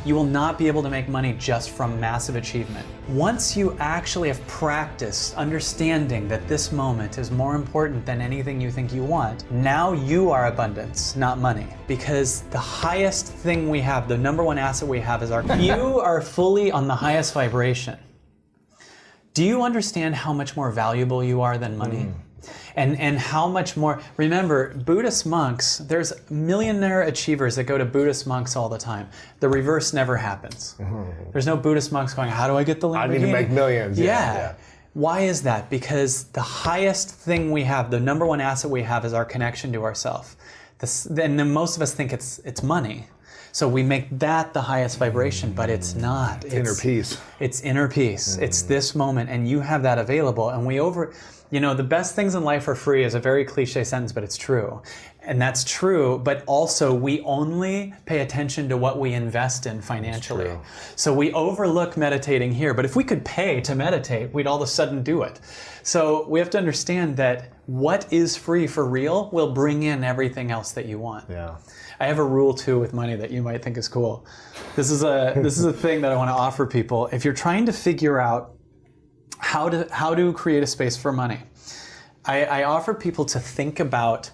You will not be able to make money just from massive achievement. Once you actually have practiced understanding that this moment is more important than anything you think you want, now you are abundance, not money. Because the highest thing we have, the number one asset we have is you are fully on the highest vibration. Do you understand how much more valuable you are than money? And how much more, remember, Buddhist monks, there's millionaire achievers that go to Buddhist monks all the time. The reverse never happens. There's no Buddhist monks going, how do I get the Lamborghini? I need to make millions. Yeah. Why is that? Because the highest thing we have, the number one asset we have is our connection to ourself. And then most of us think it's money. So we make that the highest vibration, but it's not. It's inner peace. It's inner peace. It's this moment, and you have that available. And the best things in life are free is a very cliche sentence, but it's true. And that's true, but also we only pay attention to what we invest in financially. So we overlook meditating here, but if we could pay to meditate, we'd all of a sudden do it. So we have to understand that what is free for real will bring in everything else that you want. Yeah. I have a rule too with money that you might think is cool. This is a thing that I want to offer people. If you're trying to figure out how to create a space for money, I offer people to think about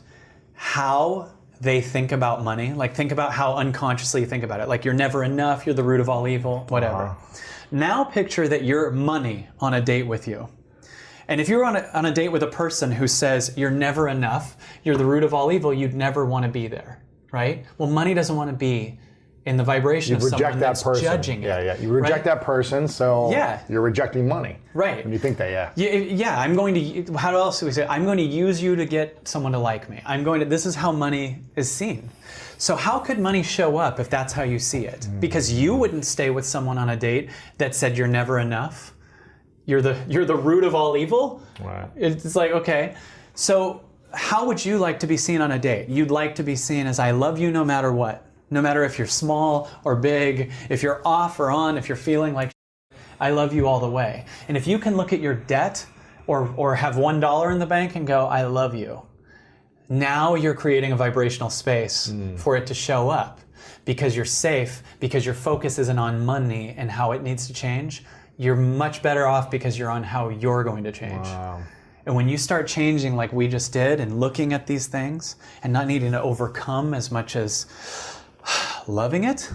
how they think about money. Like think about how unconsciously you think about it. Like you're never enough, you're the root of all evil, whatever. Now picture that you're money on a date with you. And if you're on a date with a person who says you're never enough, you're the root of all evil, you'd never want to be there, right? Well, money doesn't want to be in the vibration of someone that's judging it. You reject that person, so you're rejecting money. Right. When you think that, I'm going to, how else do we say it? I'm going to use you to get someone to like me. This is how money is seen. So how could money show up if that's how you see it? Because you wouldn't stay with someone on a date that said you're never enough. You're the root of all evil. Right. It's like, okay. So how would you like to be seen on a date? You'd like to be seen as I love you no matter what. No matter if you're small or big, if you're off or on, if you're feeling like I love you all the way. And if you can look at your debt or have $1 in the bank and go, I love you. Now you're creating a vibrational space for it to show up because you're safe, because your focus isn't on money and how it needs to change. You're much better off because you're on how you're going to change. Wow. And when you start changing like we just did and looking at these things and not needing to overcome as much as loving it,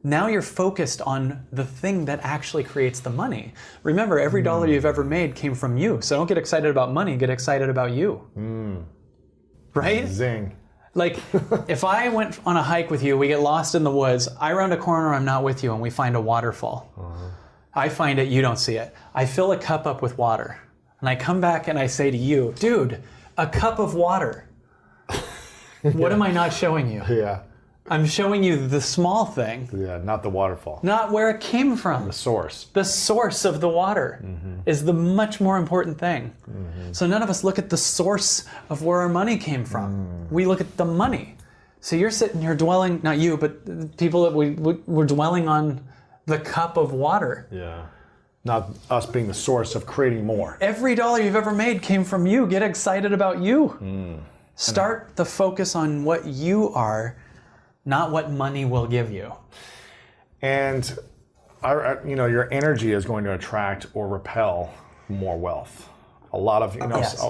now you're focused on the thing that actually creates the money. Remember, every dollar you've ever made came from you. So don't get excited about money, get excited about you. Right? Zing. Like, if I went on a hike with you, we get lost in the woods, I round a corner, I'm not with you, and we find a waterfall. I find it, you don't see it. I fill a cup up with water, and I come back and I say to you, dude, a cup of water. What am I not showing you? Yeah. I'm showing you the small thing. Yeah, not the waterfall. Not where it came from. The source. The source of the water is the much more important thing. So none of us look at the source of where our money came from. We look at the money. So you're sitting here dwelling, not you, but people that we're dwelling on the cup of water. Yeah. Not us being the source of creating more. Every dollar you've ever made came from you. Get excited about you. Start the focus on what you are, not what money will give you. And your energy is going to attract or repel more wealth. A lot of,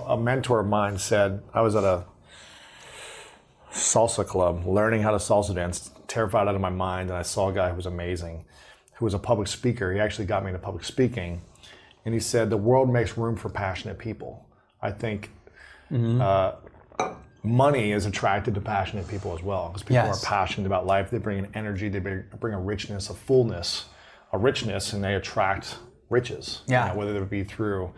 a mentor of mine said, I was at a salsa club learning how to salsa dance, terrified out of my mind, and I saw a guy who was amazing, who was a public speaker. He actually got me into public speaking. And he said, the world makes room for passionate people. I think money is attracted to passionate people as well, because people are passionate about life. They bring an energy, they bring a richness, a fullness, a richness, and they attract riches. Yeah. Whether it be through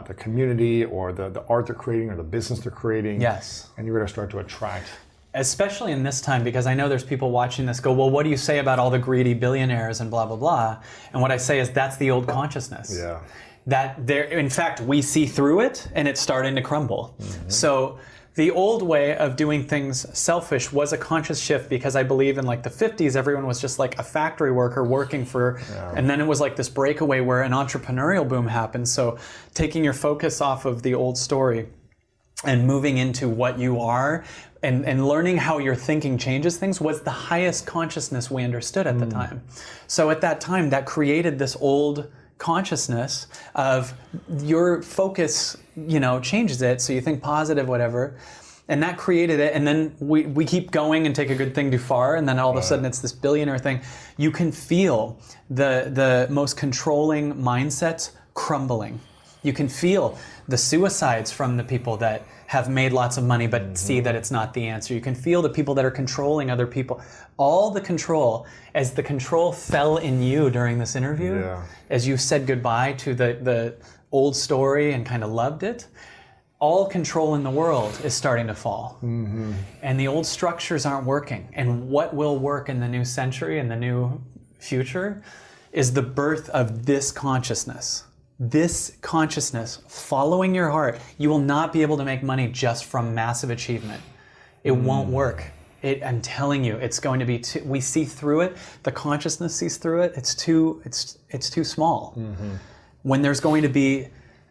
the community or the art they're creating or the business they're creating. Yes. And you're going to start to attract. Especially in this time, because I know there's people watching this go, well, what do you say about all the greedy billionaires and blah, blah, blah? And what I say is that's the old consciousness. Yeah. That there, in fact, we see through it and it's starting to crumble. So the old way of doing things selfish was a conscious shift, because I believe in like the 50s, everyone was just like a factory worker working for, and then it was like this breakaway where an entrepreneurial boom happened. So taking your focus off of the old story and moving into what you are and learning how your thinking changes things was the highest consciousness we understood at the time. So at that time, that created this old consciousness of your focus, changes it. So you think positive, whatever. And that created it. And then we keep going and take a good thing too far. And then all of a sudden it's this billionaire thing. You can feel the most controlling mindsets crumbling. You can feel the suicides from the people that have made lots of money but see that it's not the answer. You can feel the people that are controlling other people. All the control, as the control fell in you during this interview, as you said goodbye to the old story and kind of loved it, all control in the world is starting to fall. And the old structures aren't working. And what will work in the new century and the new future is the birth of this consciousness. This consciousness, following your heart. You will not be able to make money just from massive achievement. It won't work. I'm telling you, it's going to be we see through it. The consciousness sees through it. It's too small. When there's going to be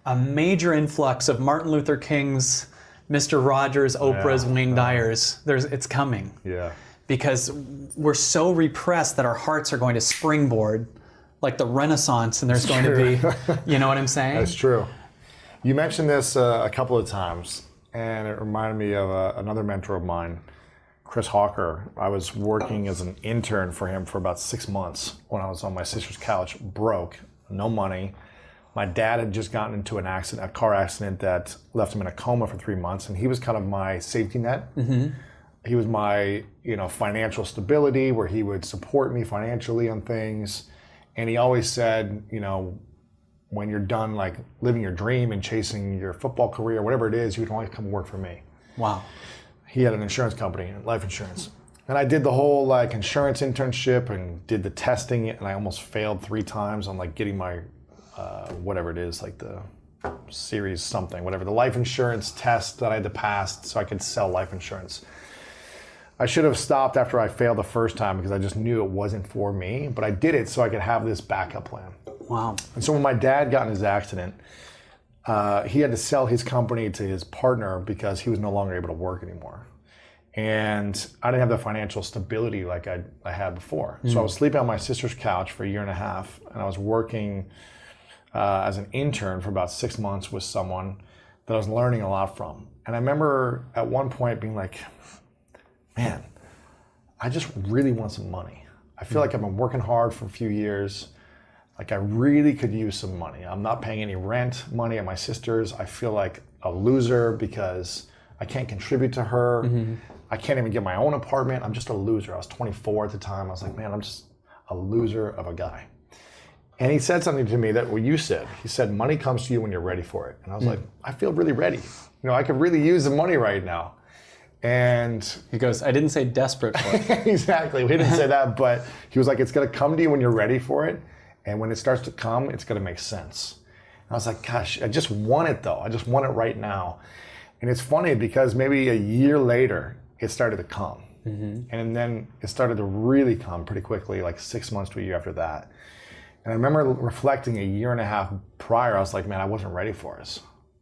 a major influx of Martin Luther King's, Mr. Rogers, Oprah's, Wayne Dyer's, it's coming. Because we're so repressed that our hearts are going to springboard like the Renaissance, and there's going to be, you know what I'm saying? That's true. You mentioned this a couple of times, and it reminded me of another mentor of mine, Chris Hawker. I was working as an intern for him for about 6 months when I was on my sister's couch, broke, no money. My dad had just gotten into a car accident that left him in a coma for 3 months, and he was kind of my safety net. He was my, financial stability, where he would support me financially on things. And he always said, when you're done like living your dream and chasing your football career, whatever it is, you can always come work for me. Wow. He had an insurance company, life insurance. And I did the whole like insurance internship and did the testing, and I almost failed 3 times on like getting my, whatever it is, like the series something, whatever, the life insurance test that I had to pass so I could sell life insurance. I should have stopped after I failed the first time because I just knew it wasn't for me, but I did it so I could have this backup plan. Wow. And so when my dad got in his accident, he had to sell his company to his partner because he was no longer able to work anymore. And I didn't have the financial stability like I had before. So I was sleeping on my sister's couch for 1.5 years, and I was working as an intern for about 6 months with someone that I was learning a lot from. And I remember at one point being like, man, I just really want some money. I feel like I've been working hard for a few years. Like I really could use some money. I'm not paying any rent money at my sister's. I feel like a loser because I can't contribute to her. I can't even get my own apartment. I'm just a loser. I was 24 at the time. I was like, man, I'm just a loser of a guy. And he said something to me that what you said. He said, money comes to you when you're ready for it. And I was like, I feel really ready. I could really use the money right now. And he goes, I didn't say desperate for it. Exactly. We didn't say that, but he was like, it's going to come to you when you're ready for it. And when it starts to come, it's going to make sense. And I was like, gosh, I just want it though. I just want it right now. And it's funny because maybe a year later, it started to come. And then it started to really come pretty quickly, like 6 months to a year after that. And I remember reflecting 1.5 years prior, I was like, man, I wasn't ready for this.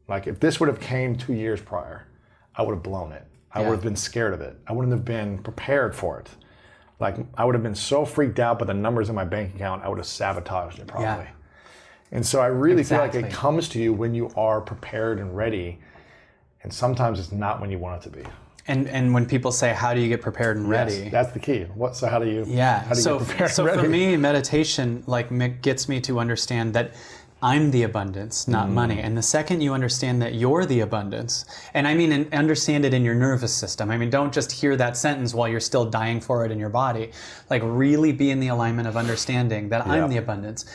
Like if this would have came 2 years prior, I would have blown it. I would have been scared of it. I wouldn't have been prepared for it. Like I would have been so freaked out by the numbers in my bank account, I would have sabotaged it probably. And so I really feel like it comes to you when you are prepared and ready. And sometimes it's not when you want it to be. And when people say, how do you get prepared and ready? Yes, that's the key. So how do you get prepared and ready? For me, meditation gets me to understand that I'm the abundance, not money. And the second you understand that you're the abundance, and I mean and understand it in your nervous system. I mean, don't just hear that sentence while you're still dying for it in your body. Like really be in the alignment of understanding that I'm the abundance.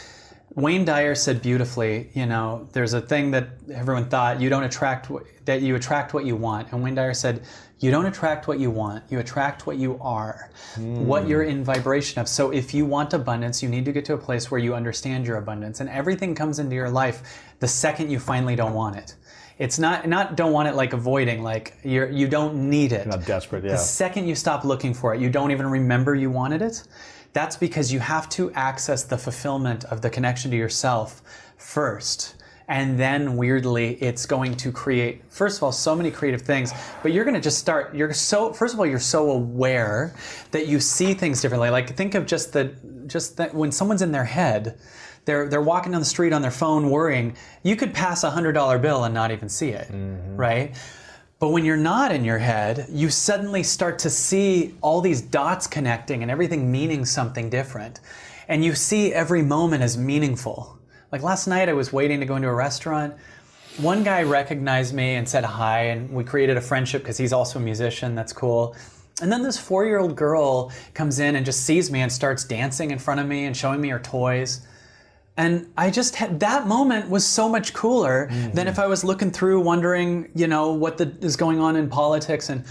Wayne Dyer said beautifully, there's a thing that everyone thought, you attract what you want. And Wayne Dyer said, you don't attract what you want, you attract what you are, what you're in vibration of. So if you want abundance, you need to get to a place where you understand your abundance. And everything comes into your life the second you finally don't want it. It's not don't want it like avoiding, like you don't need it. You're not desperate, The second you stop looking for it, you don't even remember you wanted it. That's because you have to access the fulfillment of the connection to yourself first. And then weirdly, it's going to create, first of all, so many creative things, but you're going to just start, first of all, you're so aware that you see things differently. Like think of just that when someone's in their head, they're walking down the street on their phone worrying, you could pass a $100 bill and not even see it, right? But when you're not in your head, you suddenly start to see all these dots connecting and everything meaning something different. And you see every moment as meaningful. Like last night I was waiting to go into a restaurant. One guy recognized me and said hi, and we created a friendship because he's also a musician. That's cool. And then this 4-year-old girl comes in and just sees me and starts dancing in front of me and showing me her toys. And I just had, that moment was so much cooler than if I was looking through wondering, you know, what is going on in politics. And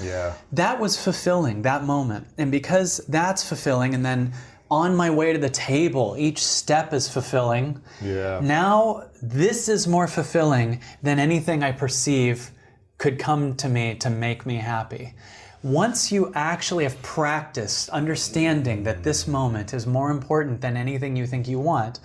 that was fulfilling, that moment. And because that's fulfilling, and then on my way to the table, each step is fulfilling. Now this is more fulfilling than anything I perceive could come to me to make me happy. Once you actually have practiced understanding that this moment is more important than anything you think you want,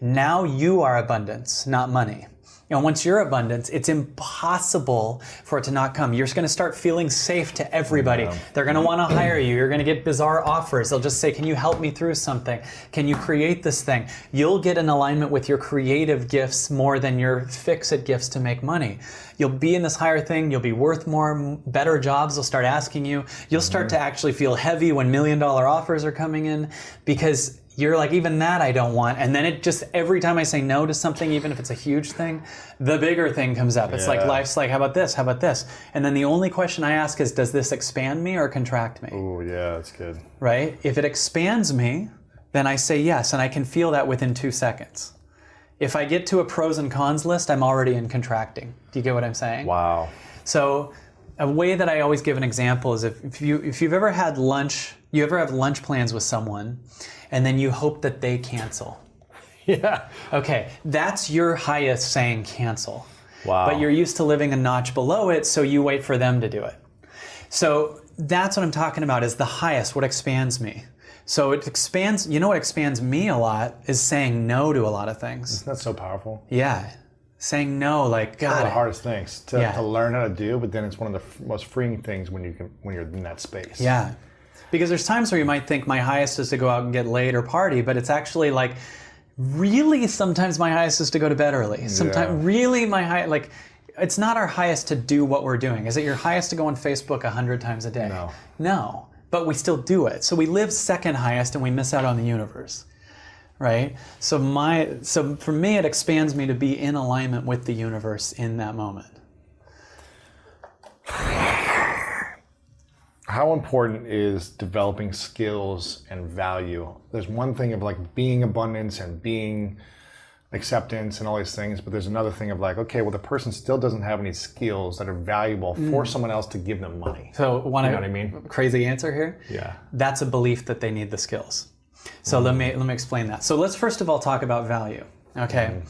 now you are abundance, not money. You know, once you're abundance, it's impossible for it to not come. You're just going to start feeling safe to everybody. They're going to want to hire you. You're going to get bizarre offers. They'll just say, can you help me through something? Can you create this thing? You'll get in alignment with your creative gifts more than your fix-it gifts to make money. You'll be in this higher thing. You'll be worth more. Better jobs will start asking you. You'll start to actually feel heavy when $1 million offers are coming in, because you're like, even that I don't want. And then it just, every time I say no to something, even if it's a huge thing, the bigger thing comes up. It's like, life's like, how about this? How about this? And then the only question I ask is, does this expand me or contract me? Oh, yeah, that's good. Right? If it expands me, then I say yes, and I can feel that within 2 seconds. If I get to a pros and cons list, I'm already in contracting. Do you get what I'm saying? Wow. So a way that I always give an example is if you've ever had lunch, you ever have lunch plans with someone, and then you hope that they cancel. Yeah. Okay, that's your highest saying cancel. Wow. But you're used to living a notch below it, so you wait for them to do it. So that's what I'm talking about, is the highest, what expands me. So it expands, you know what expands me a lot is saying no to a lot of things. Isn't that so powerful? Yeah. Saying no, like, God. One of the hardest things to learn how to do, but then it's one of the most freeing things when you're in that space. Yeah. Because there's times where you might think my highest is to go out and get laid or party, but it's actually like, really sometimes my highest is to go to bed early. Sometimes really my high, like, it's not our highest to do what we're doing. Is it your highest to go on Facebook 100 times a day? No. No, but we still do it. So we live second highest and we miss out on the universe, right? So for me, it expands me to be in alignment with the universe in that moment. How important is developing skills and value? There's one thing of like being abundance and being acceptance and all these things, but there's another thing of like, okay, well, the person still doesn't have any skills that are valuable for someone else to give them money. So you know what I mean? Crazy answer here? Yeah. That's a belief that they need the skills. So let me explain that. So let's first of all talk about value. Okay.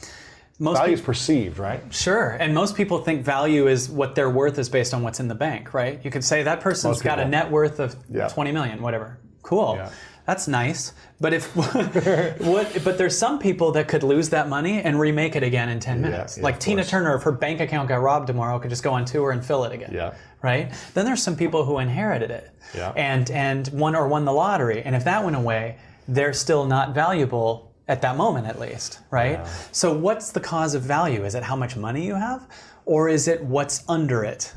Value is perceived, right? Sure, and most people think value is what their worth is based on what's in the bank, right? You could say that person's got a net worth of 20 million, whatever. Cool, that's nice. But but there's some people that could lose that money and remake it again in 10 minutes. Like Tina Turner, if her bank account got robbed tomorrow, could just go on tour and fill it again. Right? Then there's some people who inherited it and won the lottery, and if that went away, they're still not valuable. At that moment, at least, right? So what's the cause of value? Is it how much money you have? Or is it what's under it,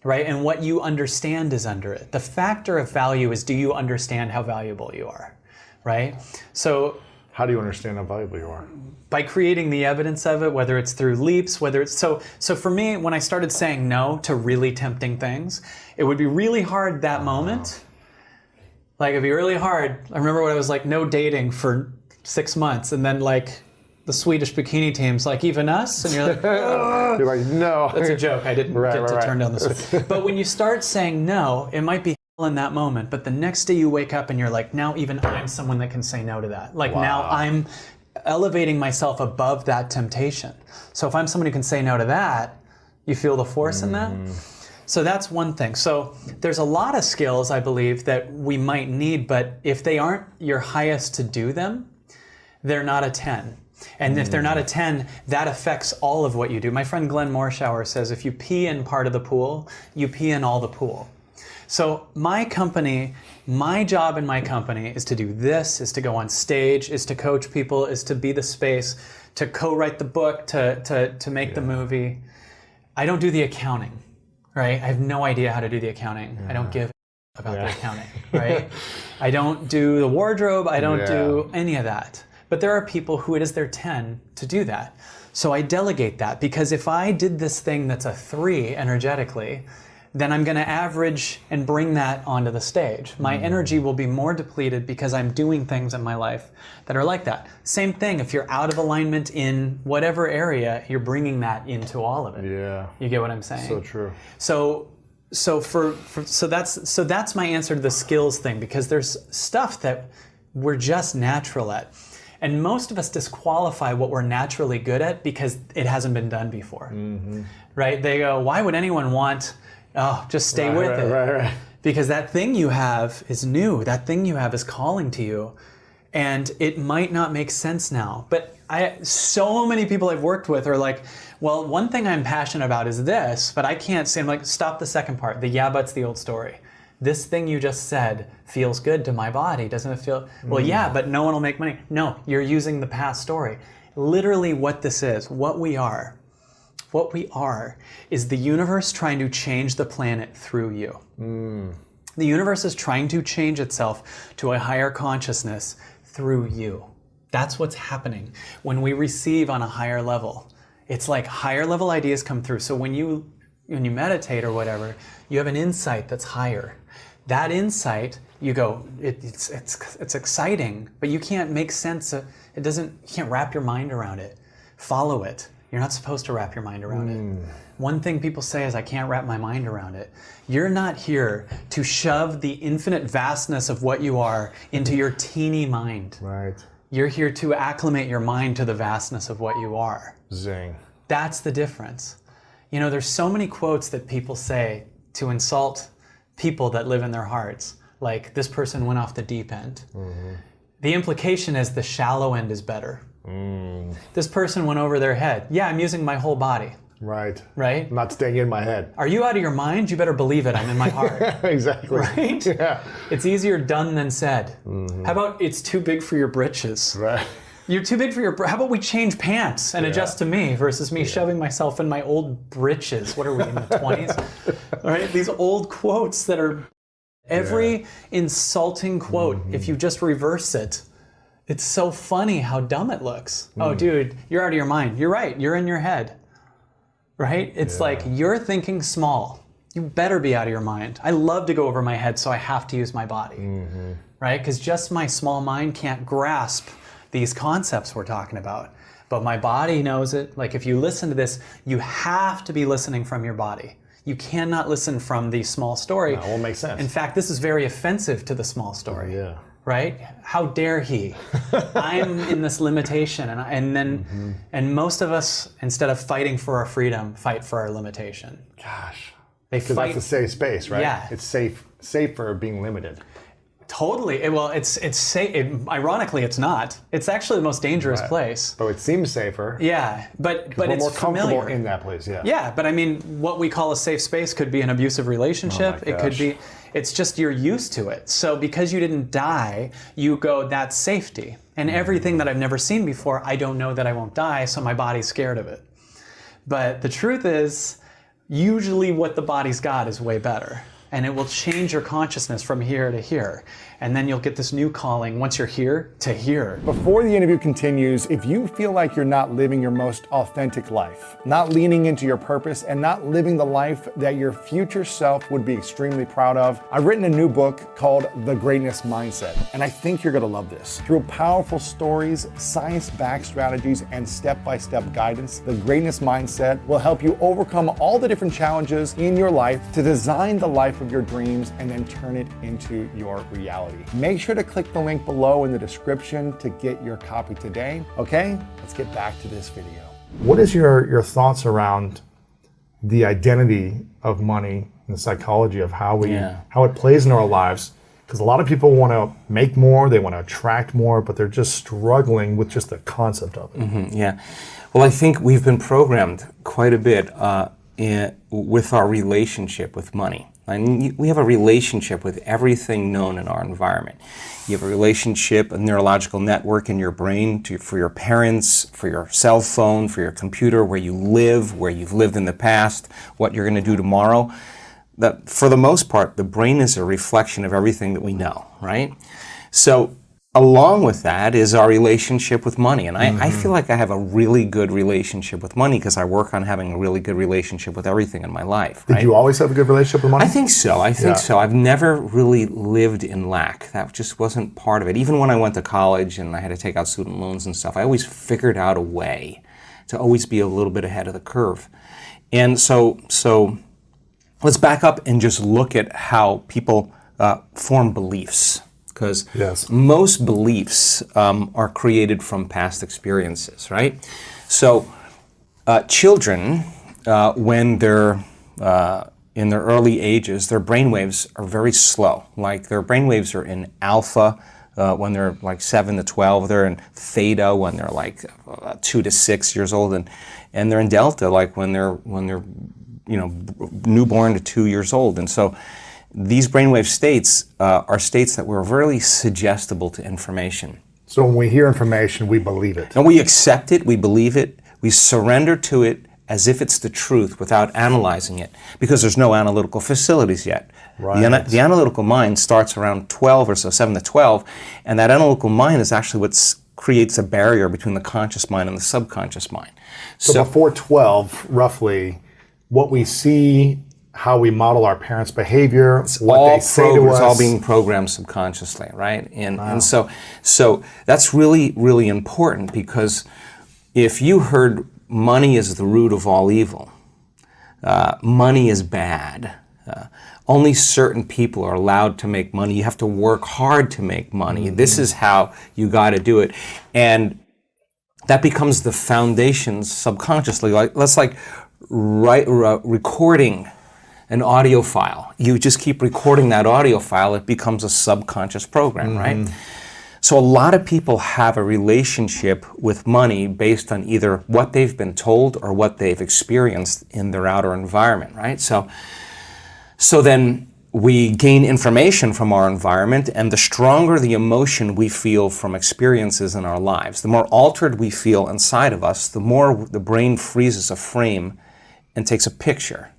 right? And what you understand is under it. The factor of value is, do you understand how valuable you are, right? So how do you understand how valuable you are? By creating the evidence of it, whether it's through leaps, whether it's, so for me, when I started saying no to really tempting things, it would be really hard that moment. Like it'd be really hard. I remember when I was like, no dating for 6 months, and then like the Swedish bikini team's like, even us? And you're like, oh. You're like, no. That's a joke. I didn't get to turn down the Swedish. But when you start saying no, it might be hell in that moment, but the next day you wake up and you're like, now even I'm someone that can say no to that. Like now I'm elevating myself above that temptation. So if I'm someone who can say no to that, you feel the force in that? So that's one thing. So there's a lot of skills, I believe, that we might need, but if they aren't your highest to do them, they're not a 10. And if they're not a 10, that affects all of what you do. My friend Glenn Morshower says, if you pee in part of the pool, you pee in all the pool. So my company, my job in my company is to do this, is to go on stage, is to coach people, is to be the space, to co-write the book, to make the movie. I don't do the accounting, right? I have no idea how to do the accounting. I don't give about the accounting, right? I don't do the wardrobe. I don't do any of that. But there are people who it is their 10 to do that. So I delegate that, because if I did this thing that's a 3 energetically, then I'm going to average and bring that onto the stage. My energy will be more depleted because I'm doing things in my life that are like that. Same thing, if you're out of alignment in whatever area, you're bringing that into all of it. Yeah. You get what I'm saying? So true. So that's my answer to the skills thing, because there's stuff that we're just natural at. And most of us disqualify what we're naturally good at because it hasn't been done before, right? They go, why would anyone want, just stay with it. Right. Because that thing you have is new. That thing you have is calling to you. And it might not make sense now. But so many people I've worked with are like, well, one thing I'm passionate about is this, but I can't say, I'm like, stop the second part. The yeah, but's the old story. This thing you just said feels good to my body. Doesn't it feel, well, yeah, but no one will make money. No, you're using the past story. Literally what this is, what we are is the universe trying to change the planet through you. The universe is trying to change itself to a higher consciousness through you. That's what's happening when we receive on a higher level. It's like higher level ideas come through. So when you meditate or whatever, you have an insight that's higher. That insight, you go, it's exciting, but you can't make sense of it. You can't wrap your mind around it. Follow it. You're not supposed to wrap your mind around it. One thing people say is, I can't wrap my mind around it. You're not here to shove the infinite vastness of what you are into your teeny mind. Right. You're here to acclimate your mind to the vastness of what you are. Zing. That's the difference. You know, there's so many quotes that people say to insult people that live in their hearts. Like, this person went off the deep end. The implication is the shallow end is better. This person went over their head. Yeah, I'm using my whole body. Right. Right? I'm not staying in my head. Are you out of your mind? You better believe it. I'm in my heart. Exactly. Right? Yeah. It's easier done than said. How about it's too big for your britches? Right. You're too big for your... How about we change pants and adjust to me versus me shoving myself in my old britches? What are we, in the 20s? All right? These old quotes that are... Every insulting quote, if you just reverse it, it's so funny how dumb it looks. Oh, dude, you're out of your mind. You're right. You're in your head. Right? It's like, you're thinking small. You better be out of your mind. I love to go over my head, so I have to use my body. Right? Because just my small mind can't grasp these concepts we're talking about. But my body knows it. Like, if you listen to this, you have to be listening from your body. You cannot listen from the small story. That won't make sense. In fact, this is very offensive to the small story. Yeah. Right? How dare he? I'm in this limitation, and most of us, instead of fighting for our freedom, fight for our limitation. Gosh, they because fight. That's a safe space, right? Yeah, it's safer being limited. Totally. Well, it's safe. Ironically, it's not. It's actually the most dangerous place. But it seems safer. Yeah, but we're it's more comfortable familiar in that place. Yeah. Yeah, but I mean, what we call a safe space could be an abusive relationship. It could be. It's just you're used to it. So because you didn't die, you go, that's safety. And everything that I've never seen before, I don't know that I won't die, so my body's scared of it. But the truth is, usually what the body's got is way better. And it will change your consciousness from here to here. And then you'll get this new calling once you're here to here. Before the interview continues, if you feel like you're not living your most authentic life, not leaning into your purpose, and not living the life that your future self would be extremely proud of, I've written a new book called The Greatness Mindset. And I think you're gonna love this. Through powerful stories, science-backed strategies, and step-by-step guidance, The Greatness Mindset will help you overcome all the different challenges in your life to design the life of your dreams and then turn it into your reality. Make sure to click the link below in the description to get your copy today. Okay, let's get back to this video. What is your thoughts around the identity of money and the psychology of how it plays in our lives Because a lot of people want to make more, they want to attract more, but they're just struggling with just the concept of it. Yeah. Well, I think we've been programmed quite a bit with our relationship with money. I mean, we have a relationship with everything known in our environment. You have a relationship, a neurological network in your brain for your parents, for your cell phone, for your computer, where you live, where you've lived in the past, what you're going to do tomorrow. That, for the most part, the brain is a reflection of everything that we know, right? So along with that is our relationship with money. And I feel like I have a really good relationship with money because I work on having a really good relationship with everything in my life. Did you always have a good relationship with money? I think so. I think so. I've never really lived in lack. That just wasn't part of it. Even when I went to college and I had to take out student loans and stuff, I always figured out a way to always be a little bit ahead of the curve. And so let's back up and just look at how people form beliefs. Because most beliefs are created from past experiences, right? So children, when they're in their early ages, their brainwaves are very slow. Like their brainwaves are in alpha when they're like 7 to 12. They're in theta when they're like 2 to 6 years old, and they're in delta like when they're newborn to 2 years old. And so these brainwave states are states that were really suggestible to information. So when we hear information, we believe it. And we accept it, we believe it, we surrender to it as if it's the truth without analyzing it, because there's no analytical facilities yet. Right. The analytical mind starts around 12 or so, 7 to 12, and that analytical mind is actually what creates a barrier between the conscious mind and the subconscious mind. So before 12, roughly, what we see, how we model our parents' behavior, what they say to us. It's all being programmed subconsciously, right? And so that's really, really important, because if you heard money is the root of all evil, money is bad, only certain people are allowed to make money, you have to work hard to make money, this is how you got to do it, and that becomes the foundation subconsciously. Recording an audio file. You just keep recording that audio file, it becomes a subconscious program, right? So a lot of people have a relationship with money based on either what they've been told or what they've experienced in their outer environment, right? So then we gain information from our environment, and the stronger the emotion we feel from experiences in our lives, the more altered we feel inside of us, the more the brain freezes a frame and takes a picture.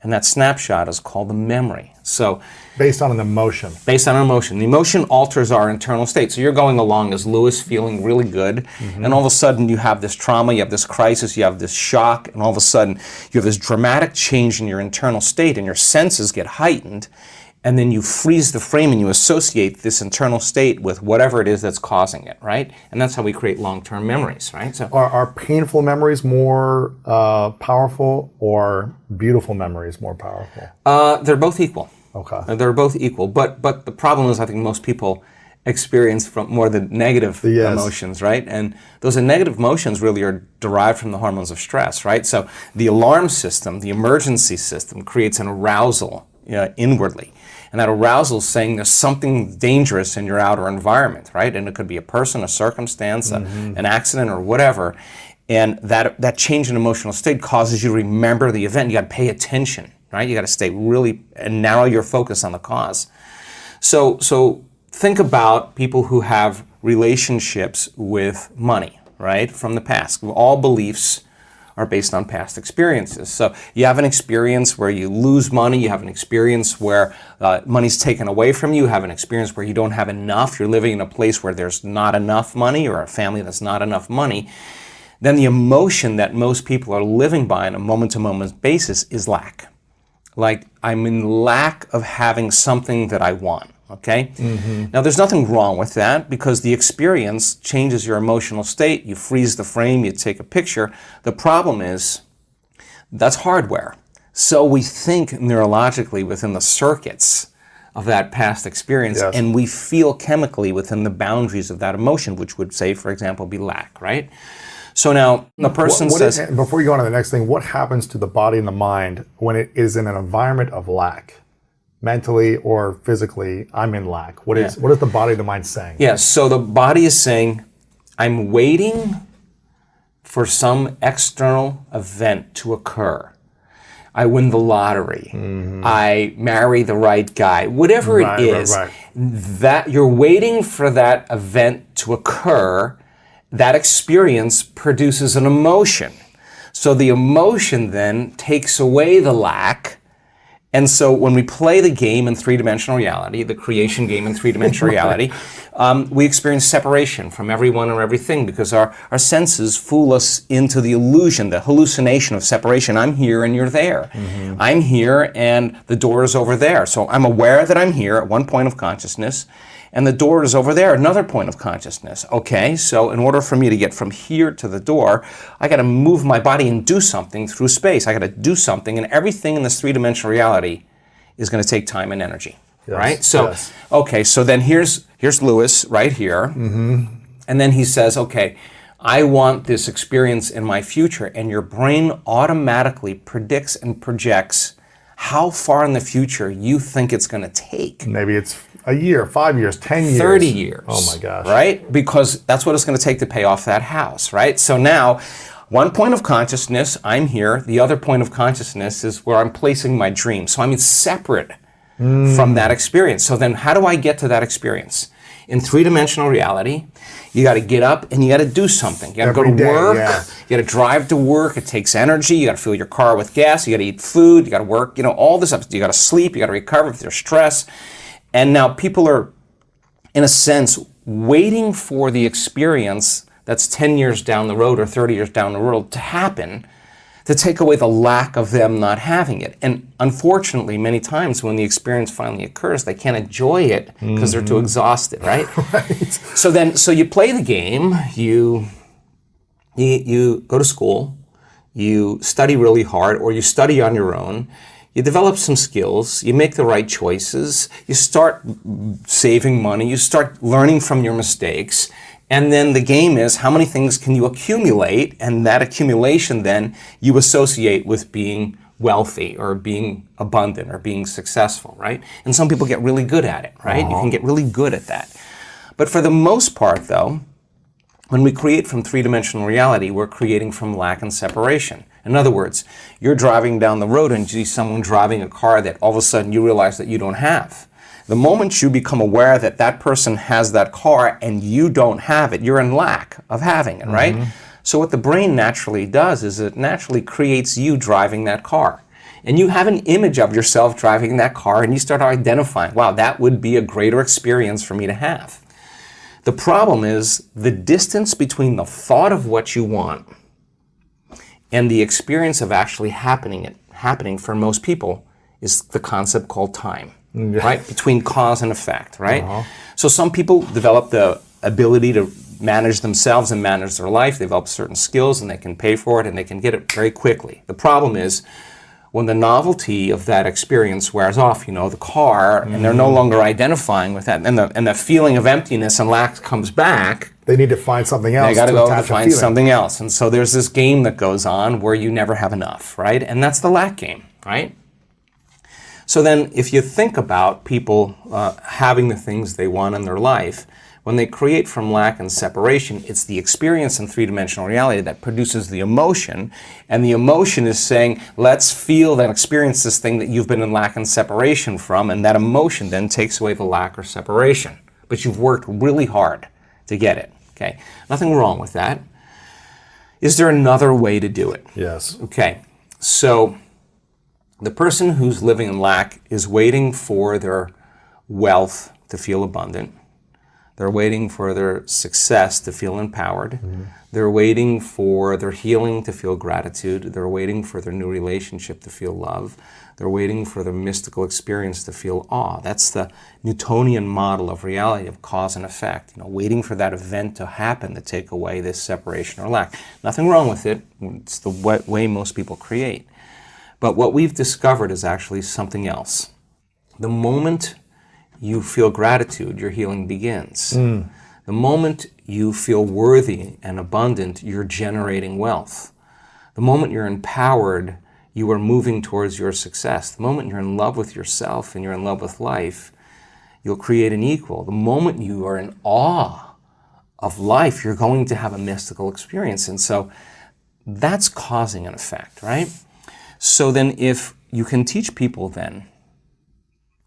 And that snapshot is called the memory. So, based on an emotion. Based on an emotion. The emotion alters our internal state. So you're going along as Lewis, feeling really good, and all of a sudden you have this trauma, you have this crisis, you have this shock, and all of a sudden you have this dramatic change in your internal state, and your senses get heightened, and then you freeze the frame and you associate this internal state with whatever it is that's causing it, right? And that's how we create long-term memories, right? So are painful memories more powerful, or beautiful memories more powerful? They're both equal. Okay. They're both equal, but the problem is I think most people experience from more the negative emotions, right? And those negative emotions really are derived from the hormones of stress, right? So the alarm system, the emergency system, creates an arousal inwardly. And that arousal is saying there's something dangerous in your outer environment, right? And it could be a person, a circumstance, an accident, or whatever. And that change in emotional state causes you to remember the event. You got to pay attention, right? You got to stay really and narrow your focus on the cause. So think about people who have relationships with money, right, from the past. All beliefs are based on past experiences. So you have an experience where you lose money, you have an experience where money's taken away from you, you have an experience where you don't have enough, you're living in a place where there's not enough money, or a family that's not enough money. Then the emotion that most people are living by on a moment-to-moment basis is lack. Like, I'm in lack of having something that I want. Okay? Now, there's nothing wrong with that, because the experience changes your emotional state. You freeze the frame, you take a picture. The problem is that's hardware. So we think neurologically within the circuits of that past experience, and we feel chemically within the boundaries of that emotion, which would say, for example, be lack, right? So now the person says... before you go on to the next thing, what happens to the body and the mind when it is in an environment of lack? mentally or physically, I'm in lack? What is the body, the mind saying? Yeah, so the body is saying, I'm waiting for some external event to occur. I win the lottery. I marry the right guy. Whatever it is, that you're waiting for that event to occur. That experience produces an emotion. So the emotion then takes away the lack. And so when we play the game in three-dimensional reality, the creation game in three-dimensional reality, we experience separation from everyone or everything because our senses fool us into the illusion, the hallucination of separation. I'm here and you're there. I'm here and the door is over there. So I'm aware that I'm here at one point of consciousness and the door is over there, another point of consciousness. Okay, so in order for me to get from here to the door, I got to move my body and do something through space. I got to do something, and everything in this three-dimensional reality is going to take time and energy, right? So, okay, so then here's Lewis right here, and then he says, okay, I want this experience in my future, and your brain automatically predicts and projects how far in the future you think it's going to take. Maybe it's a year, 5 years, 10 years. 30 years. Oh my gosh. Right? Because that's what it's going to take to pay off that house, right? So now, one point of consciousness, I'm here. The other point of consciousness is where I'm placing my dream. So I'm separate from that experience. So then how do I get to that experience? In three-dimensional reality, you got to get up and you got to do something. You got to go to work. You got to drive to work. It takes energy. You got to fill your car with gas. You got to eat food. You got to work. You know, all this stuff. You got to sleep. You got to recover if there's stress. And now people are, in a sense, waiting for the experience that's 10 years down the road or 30 years down the road to happen, to take away the lack of them not having it. And unfortunately, many times when the experience finally occurs, they can't enjoy it because they're too exhausted, right? So you play the game, you go to school, you study really hard, or you study on your own, you develop some skills, you make the right choices, you start saving money, you start learning from your mistakes, and then the game is how many things can you accumulate, and that accumulation then you associate with being wealthy or being abundant or being successful, right? And some people get really good at it, right? You can get really good at that. But for the most part, though, when we create from three-dimensional reality, we're creating from lack and separation. In other words, you're driving down the road and you see someone driving a car that all of a sudden you realize that you don't have. The moment you become aware that that person has that car and you don't have it, you're in lack of having it, right? So what the brain naturally does is it naturally creates you driving that car. And you have an image of yourself driving that car and you start identifying, wow, that would be a greater experience for me to have. The problem is the distance between the thought of what you want and the experience of actually happening for most people is the concept called time, right? Between cause and effect, right? So some people develop the ability to manage themselves and manage their life. They develop certain skills and they can pay for it and they can get it very quickly. The problem is when the novelty of that experience wears off, you know, the car, and they're no longer identifying with that, and the feeling of emptiness and lack comes back. They need to find something else. They got to go to find something else. And so there's this game that goes on where you never have enough, right? And that's the lack game, right? So then if you think about people having the things they want in their life, when they create from lack and separation, it's the experience in three-dimensional reality that produces the emotion, and the emotion is saying, let's feel and experience this thing that you've been in lack and separation from, and that emotion then takes away the lack or separation. But you've worked really hard to get it, okay? Nothing wrong with that. Is there another way to do it? Yes. Okay, so the person who's living in lack is waiting for their wealth to feel abundant. They're waiting for their success to feel empowered. They're waiting for their healing to feel gratitude. They're waiting for their new relationship to feel love. They're waiting for their mystical experience to feel awe. That's the Newtonian model of reality, of cause and effect. You know, waiting for that event to happen to take away this separation or lack. Nothing wrong with it. It's the way most people create. But what we've discovered is actually something else. The moment you feel gratitude, your healing begins. The moment you feel worthy and abundant, you're generating wealth. The moment you're empowered, you are moving towards your success. The moment you're in love with yourself and you're in love with life, you'll create an equal. The moment you are in awe of life, you're going to have a mystical experience. And so that's causing an effect, right? So then if you can teach people then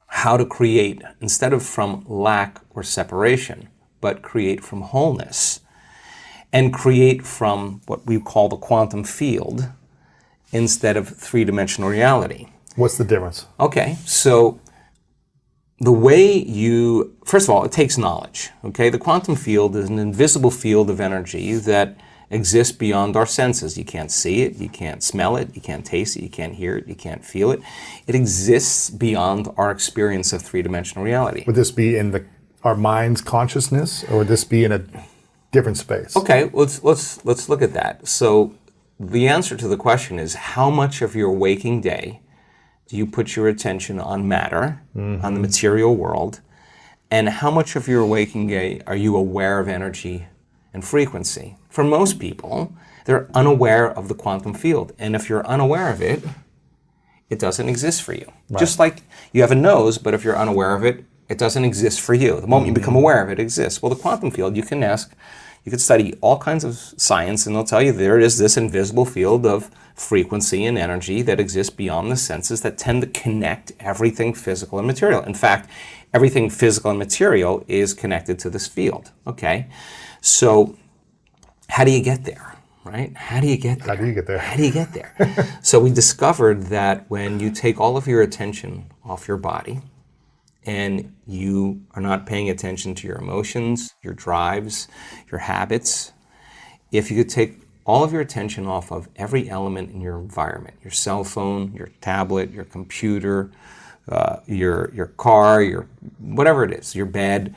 how to create, instead of from lack or separation, but create from wholeness, and create from what we call the quantum field instead of three-dimensional reality. What's the difference? Okay, so the way first of all, it takes knowledge, okay? The quantum field is an invisible field of energy that exists beyond our senses. You can't see it, you can't smell it, you can't taste it, you can't hear it, you can't feel it. It exists beyond our experience of three-dimensional reality. Would this be in our mind's consciousness, or would this be in a different space? Okay, let's look at that. So the answer to the question is, how much of your waking day do you put your attention on matter, on the material world, and how much of your waking day are you aware of energy and frequency? For most people, they're unaware of the quantum field, and if you're unaware of it, it doesn't exist for you. Right. Just like you have a nose, but if you're unaware of it, it doesn't exist for you. The moment you become aware of it, it exists. Well, the quantum field, you can study all kinds of science, and they'll tell you there is this invisible field of frequency and energy that exists beyond the senses that tend to connect everything physical and material. In fact, everything physical and material is connected to this field, okay? So how do you get there, right? How do you get there? How do you get there? How do you get there? So we discovered that when you take all of your attention off your body, and you are not paying attention to your emotions, your drives, your habits, if you could take all of your attention off of every element in your environment, your cell phone, your tablet, your computer, your car, your whatever it is, your bed,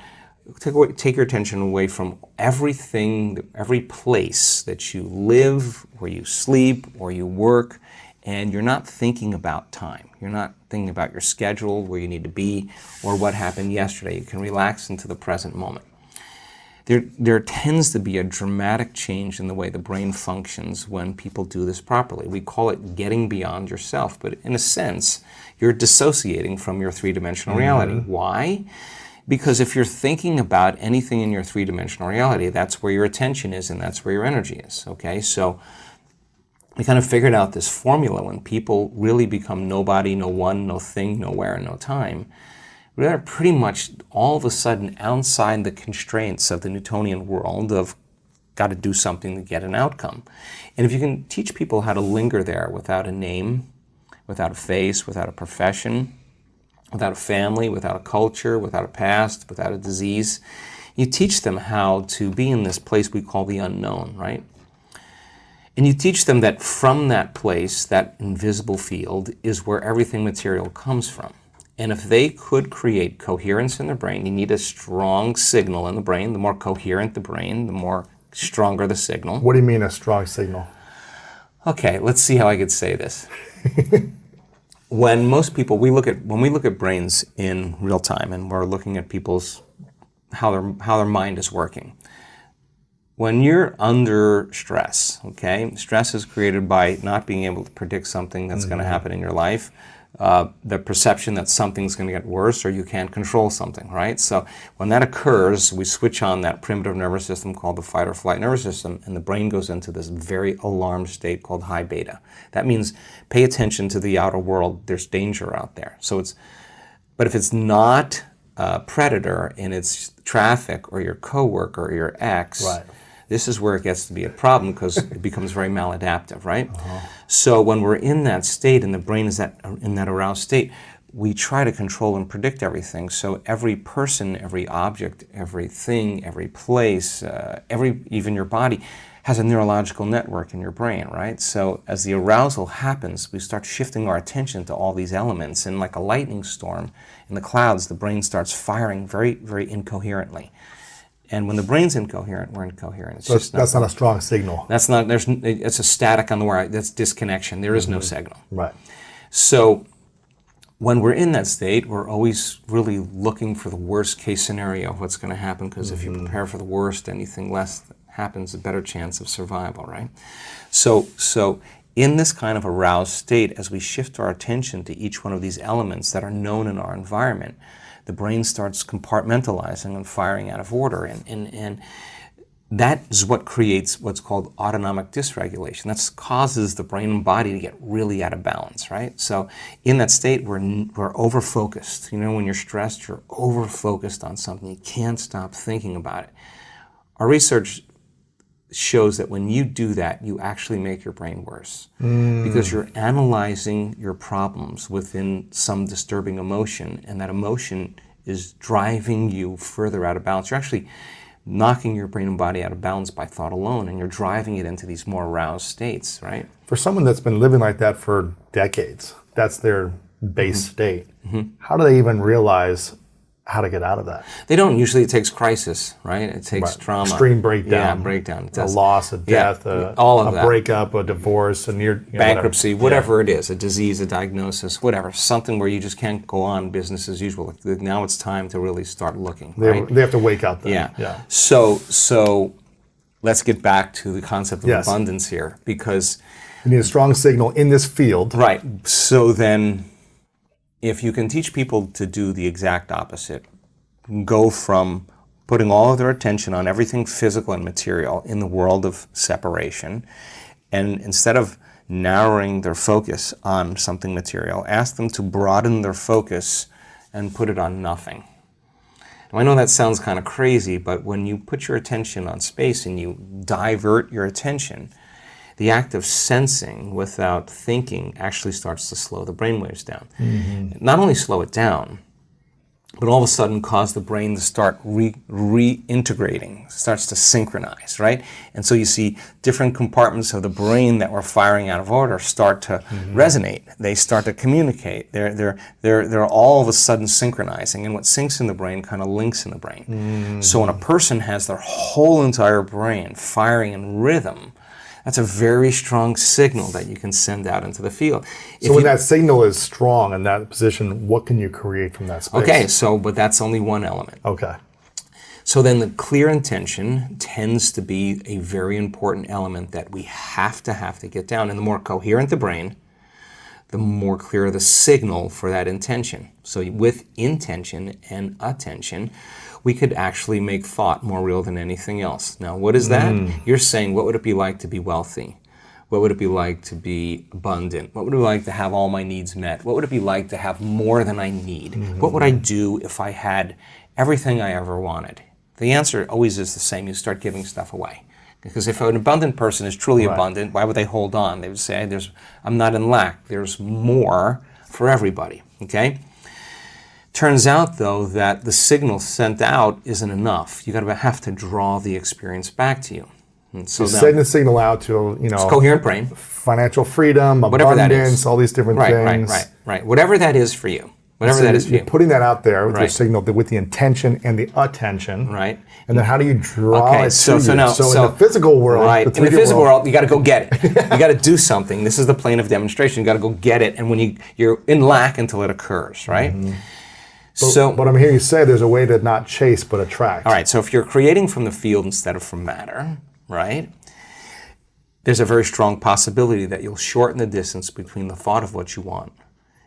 take your attention away from everything, every place that you live, where you sleep, or you work, and you're not thinking about time. You're not thinking about your schedule, where you need to be, or what happened yesterday. You can relax into the present moment. There tends to be a dramatic change in the way the brain functions when people do this properly. We call it getting beyond yourself, but in a sense, you're dissociating from your three-dimensional reality. Why? Because if you're thinking about anything in your three-dimensional reality, that's where your attention is and that's where your energy is, okay? So we kind of figured out this formula when people really become nobody, no one, no thing, nowhere, and no time. They're pretty much all of a sudden outside the constraints of the Newtonian world of got to do something to get an outcome. And if you can teach people how to linger there without a name, without a face, without a profession, without a family, without a culture, without a past, without a disease, you teach them how to be in this place we call the unknown, right? And you teach them that from that place, that invisible field, is where everything material comes from. And if they could create coherence in their brain, you need a strong signal in the brain. The more coherent the brain, the more stronger the signal. What do you mean a strong signal? Okay, let's see how I could say this. When most people, when we look at brains in real time, and we're looking at people's how their mind is working. When you're under stress, okay, stress is created by not being able to predict something that's going to happen in your life. The perception that something's going to get worse or you can't control something, right? So when that occurs, we switch on that primitive nervous system called the fight or flight nervous system, and the brain goes into this very alarmed state called high beta. That means pay attention to the outer world. There's danger out there. But if it's not a predator and it's traffic or your coworker or your ex, right. This is where it gets to be a problem because it becomes very maladaptive, right? So when we're in that state and the brain is in that aroused state, we try to control and predict everything. So every person, every object, everything, every place, even your body has a neurological network in your brain, right? So as the arousal happens, we start shifting our attention to all these elements, and like a lightning storm in the clouds, the brain starts firing very, very incoherently. And when the brain's incoherent, we're incoherent. That's not a strong signal. It's a static on the wire. That's disconnection. There is no signal. Right. So when we're in that state, we're always really looking for the worst case scenario of what's going to happen, because if you prepare for the worst, anything less happens, a better chance of survival, right? So in this kind of aroused state, as we shift our attention to each one of these elements that are known in our environment, the brain starts compartmentalizing and firing out of order. And that is what creates what's called autonomic dysregulation. That causes the brain and body to get really out of balance, right? So in that state, we're over-focused. You know, when you're stressed, you're over-focused on something. You can't stop thinking about it. Our research shows that when you do that, you actually make your brain worse because you're analyzing your problems within some disturbing emotion, and that emotion is driving you further out of balance. You're actually knocking your brain and body out of balance by thought alone, and you're driving it into these more aroused states, right? For someone that's been living like that for decades, that's their base state. How do they even realize how to get out of that? They don't. Usually it takes crisis, right? It takes trauma. Extreme breakdown. Yeah, breakdown. A loss, a death, all of a breakup, a divorce, a bankruptcy, whatever it is, a disease, a diagnosis, whatever, something where you just can't go on business as usual. Now it's time to really start looking, right? They have to wake up then. Yeah. So let's get back to the concept of abundance here, because you need a strong signal in this field. Right. So then, if you can teach people to do the exact opposite, go from putting all of their attention on everything physical and material in the world of separation, and instead of narrowing their focus on something material, ask them to broaden their focus and put it on nothing. Now, I know that sounds kind of crazy, but when you put your attention on space and you divert your attention, the act of sensing without thinking actually starts to slow the brainwaves down. Not only slow it down, but all of a sudden cause the brain to start reintegrating, starts to synchronize, right? And so you see different compartments of the brain that were firing out of order start to resonate. They start to communicate. They're all of a sudden synchronizing, and what syncs in the brain kind of links in the brain. So when a person has their whole entire brain firing in rhythm, that's a very strong signal that you can send out into the field. So when that signal is strong in that position, what can you create from that space? Okay, but that's only one element. Okay. So then the clear intention tends to be a very important element that we have to get down. And the more coherent the brain, the more clear the signal for that intention. So with intention and attention, we could actually make thought more real than anything else. Now, what is that? You're saying, what would it be like to be wealthy? What would it be like to be abundant? What would it be like to have all my needs met? What would it be like to have more than I need? What would I do if I had everything I ever wanted? The answer always is the same. You start giving stuff away. Because if an abundant person is truly abundant, why would they hold on? They would say, I'm not in lack. There's more for everybody, okay? Turns out, though, that the signal sent out isn't enough. You have to draw the experience back to you. And so send the signal out to, coherent brain, financial freedom, whatever abundance, all these different things. Right. Whatever that is for you. Whatever that is for you. You're putting that out there with your signal, with the intention and the attention. Right. And then how do you draw it to you? So in the physical world, in the physical world, you got to go get it. You got to do something. This is the plane of demonstration. You got to go get it. And when you're in lack until it occurs, right? But I'm hearing you say there's a way to not chase but attract. All right, so if you're creating from the field instead of from matter, right, there's a very strong possibility that you'll shorten the distance between the thought of what you want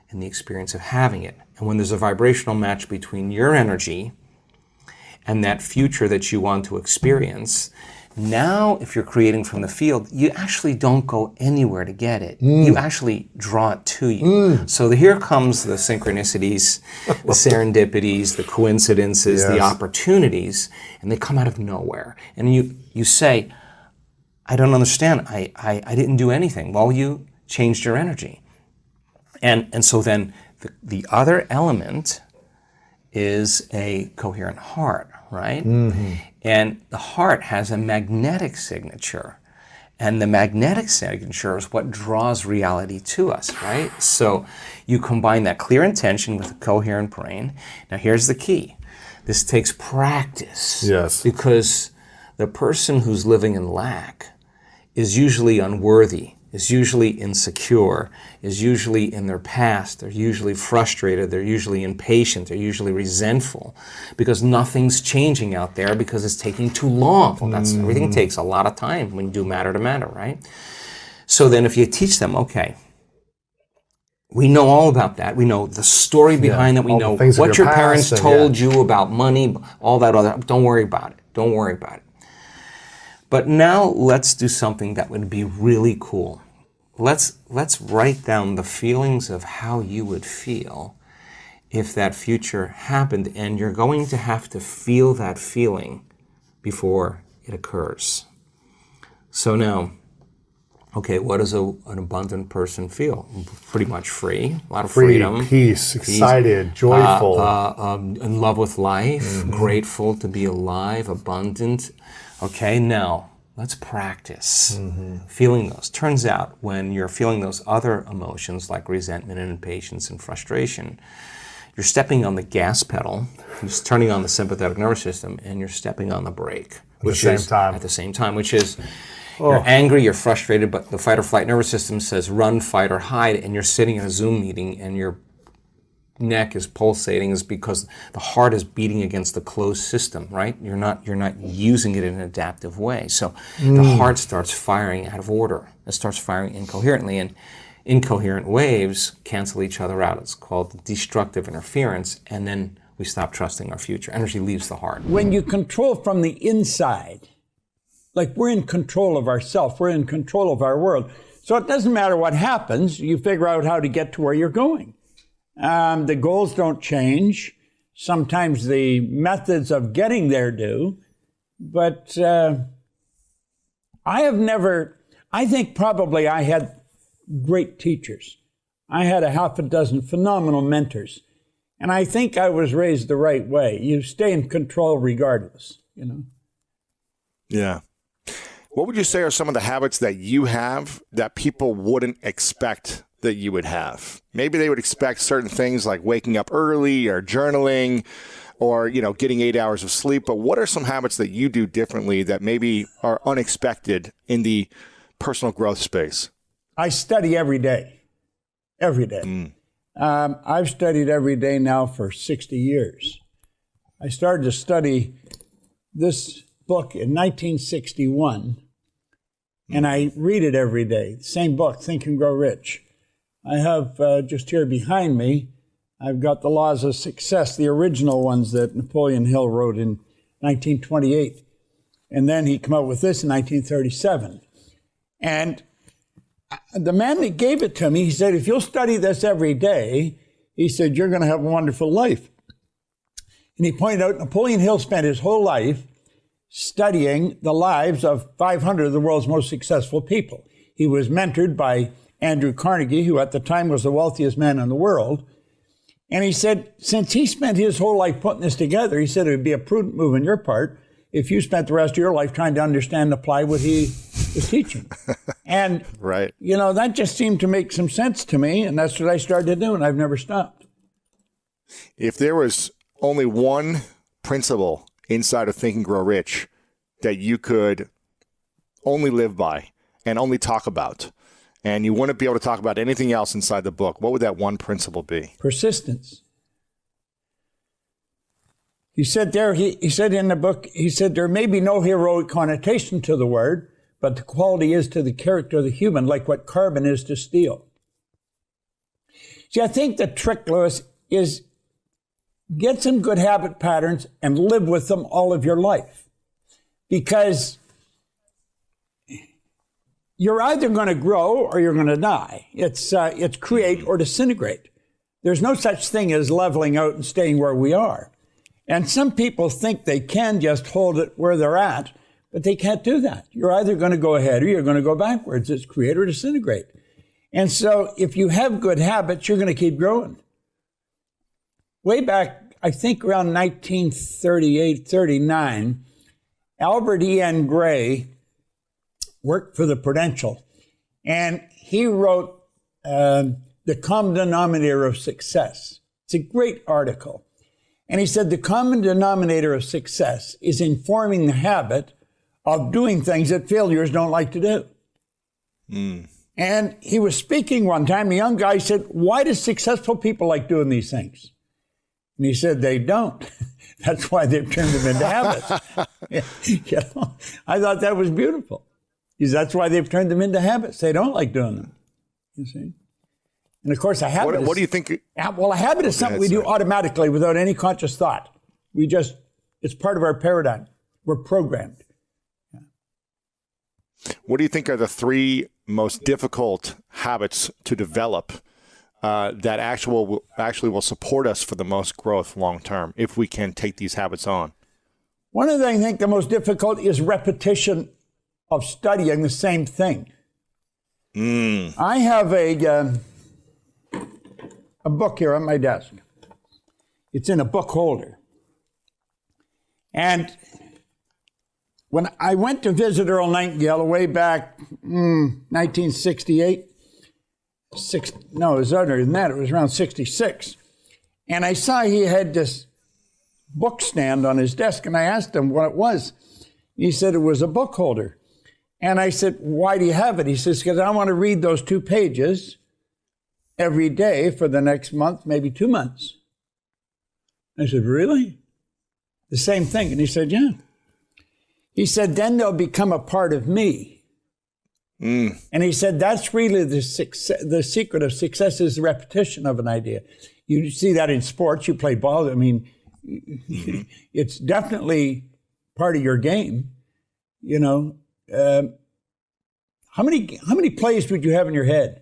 and the experience of having it. And when there's a vibrational match between your energy and that future that you want to experience, now if you're creating from the field, you actually don't go anywhere to get it. You actually draw it to you. So here comes the synchronicities, the serendipities, the coincidences, the opportunities, and they come out of nowhere. And you say, I don't understand. I didn't do anything. Well, you changed your energy. And so then the other element is a coherent heart, right? And the heart has a magnetic signature. And the magnetic signature is what draws reality to us, right? So you combine that clear intention with a coherent brain. Now here's the key. This takes practice. Yes. Because the person who's living in lack is usually unworthy, is usually insecure, is usually in their past, they're usually frustrated, they're usually impatient, they're usually resentful because nothing's changing out there because it's taking too long. Well, everything takes a lot of time when you do matter to matter, right? So then if you teach them, okay, we know all about that. We know the story behind that. We know what your parents told you about money, all that other. Don't worry about it. Don't worry about it. But now let's do something that would be really cool. Let's write down the feelings of how you would feel if that future happened, and you're going to have to feel that feeling before it occurs. So now, okay, what does an abundant person feel? Pretty much free, a lot of freedom. Peace, excited, joyful. In love with life, grateful to be alive, abundant. Okay, now let's practice feeling those. Turns out when you're feeling those other emotions like resentment and impatience and frustration, you're stepping on the gas pedal, you're just turning on the sympathetic nervous system, and you're stepping on the brake. At the same time, which is you're angry, you're frustrated, but the fight or flight nervous system says run, fight, or hide, and you're sitting in a Zoom meeting and your neck is pulsating is because the heart is beating against the closed system, right? You're not using it in an adaptive way. So the heart starts firing out of order. It starts firing incoherently, and incoherent waves cancel each other out. It's called destructive interference, and then we stop trusting our future. Energy leaves the heart. When you control from the inside, like we're in control of ourselves, we're in control of our world. So it doesn't matter what happens, you figure out how to get to where you're going. The goals don't change. Sometimes the methods of getting there do. But I think probably I had great teachers. I had a half a dozen phenomenal mentors. And I think I was raised the right way. You stay in control regardless, you know? Yeah. What would you say are some of the habits that you have that people wouldn't expect that you would have? Maybe they would expect certain things like waking up early or journaling or, getting 8 hours of sleep. But what are some habits that you do differently that maybe are unexpected in the personal growth space? I study every day. Every day. I've studied every day now for 60 years. I started to study this book in 1961, and I read it every day. Same book, Think and Grow Rich. I have just here behind me, I've got the Laws of Success, the original ones that Napoleon Hill wrote in 1928. And then he came out with this in 1937. And the man that gave it to me, he said, if you'll study this every day, he said, you're going to have a wonderful life. And he pointed out Napoleon Hill spent his whole life studying the lives of 500 of the world's most successful people. He was mentored by Andrew Carnegie, who at the time was the wealthiest man in the world. And he said, since he spent his whole life putting this together, he said it would be a prudent move on your part if you spent the rest of your life trying to understand and apply what he was teaching. And, right. That just seemed to make some sense to me, and that's what I started to do, and I've never stopped. If there was only one principle inside of Think and Grow Rich that you could only live by and only talk about, and you wouldn't be able to talk about anything else inside the book, what would that one principle be? Persistence. He said there, he said in the book, he said there may be no heroic connotation to the word, but the quality is to the character of the human, like what carbon is to steel. See, I think the trick, Lewis, is get some good habit patterns and live with them all of your life. Because you're either going to grow or you're going to die. It's create or disintegrate. There's no such thing as leveling out and staying where we are. And some people think they can just hold it where they're at, but they can't do that. You're either going to go ahead or you're going to go backwards. It's create or disintegrate. And so if you have good habits, you're going to keep growing. Way back, I think around 1938, 39, Albert E.N. Gray worked for the Prudential, and he wrote The Common Denominator of Success. It's a great article. And he said the common denominator of success is informing the habit of doing things that failures don't like to do. And he was speaking one time, the young guy said, why do successful people like doing these things? And he said, they don't. That's why they've turned them into habits. I thought that was beautiful. That's why they've turned them into habits. They don't like doing them, you see. And of course, a habit What do you think? Well, a habit is something we do automatically without any conscious thought. It's part of our paradigm. We're programmed. What do you think are the 3 most difficult habits to develop that actually will support us for the most growth long term if we can take these habits on? One of the things I think the most difficult is repetition of studying the same thing. I have a book here on my desk. It's in a book holder. And when I went to visit Earl Nightingale way back 1968, it was other than that, it was around 66. And I saw he had this book stand on his desk, and I asked him what it was. He said it was a book holder. And I said, why do you have it? He says, because I want to read those 2 pages every day for the next month, maybe 2 months. I said, really? The same thing. And he said, yeah. He said, then they'll become a part of me. And he said, that's really the secret of success is the repetition of an idea. You see that in sports. You play ball. I mean, it's definitely part of your game. You know, how many plays would you have in your head?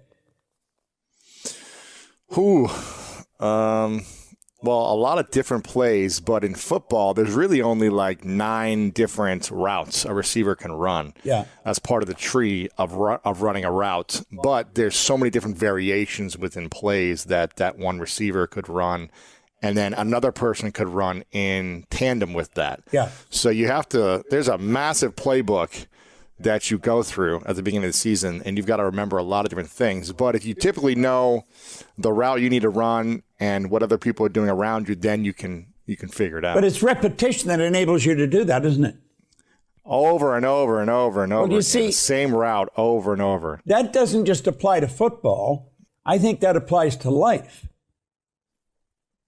Well, a lot of different plays, but in football, there's really only like 9 different routes a receiver can run. Yeah. As part of the tree of running a route. But there's so many different variations within plays that one receiver could run, and then another person could run in tandem with that. Yeah. So there's a massive playbook that you go through at the beginning of the season, and you've got to remember a lot of different things. But if you typically know the route you need to run and what other people are doing around you, then you can figure it out. But it's repetition that enables you to do that, isn't it? Over and over and over and over. Well, you again, see, the same route over and over. That doesn't just apply to football. I think that applies to life.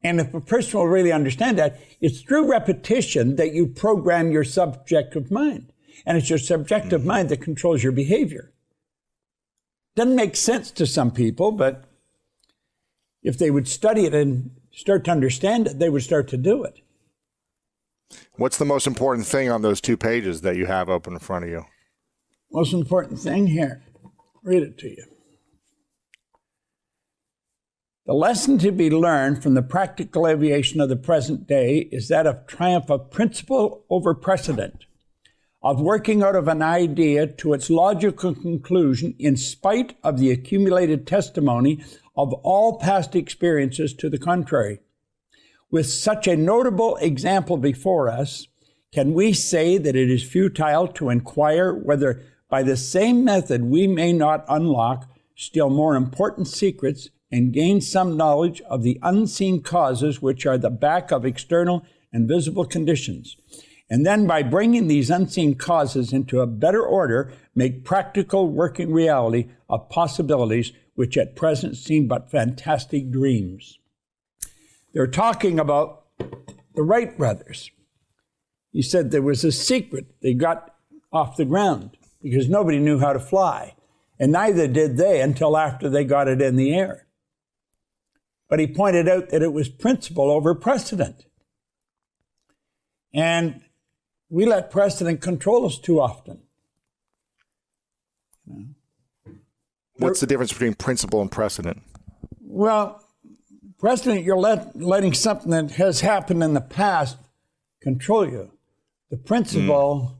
And if a person will really understand that, it's through repetition that you program your subjective mind. And it's your subjective mind that controls your behavior. Doesn't make sense to some people, but if they would study it and start to understand it, they would start to do it. What's the most important thing on those 2 pages that you have open in front of you? Most important thing here, read it to you. The lesson to be learned from the practical aviation of the present day is that of triumph of principle over precedent, of working out of an idea to its logical conclusion in spite of the accumulated testimony of all past experiences to the contrary. With such a notable example before us, can we say that it is futile to inquire whether by the same method we may not unlock still more important secrets and gain some knowledge of the unseen causes which are the back of external and visible conditions, and then by bringing these unseen causes into a better order, make practical working reality of possibilities which at present seem but fantastic dreams. They're talking about the Wright brothers. He said there was a secret they got off the ground because nobody knew how to fly, and neither did they until after they got it in the air. But he pointed out that it was principle over precedent. And we let precedent control us too often. What's the difference between principle and precedent? Well, precedent, you're letting something that has happened in the past control you. The principle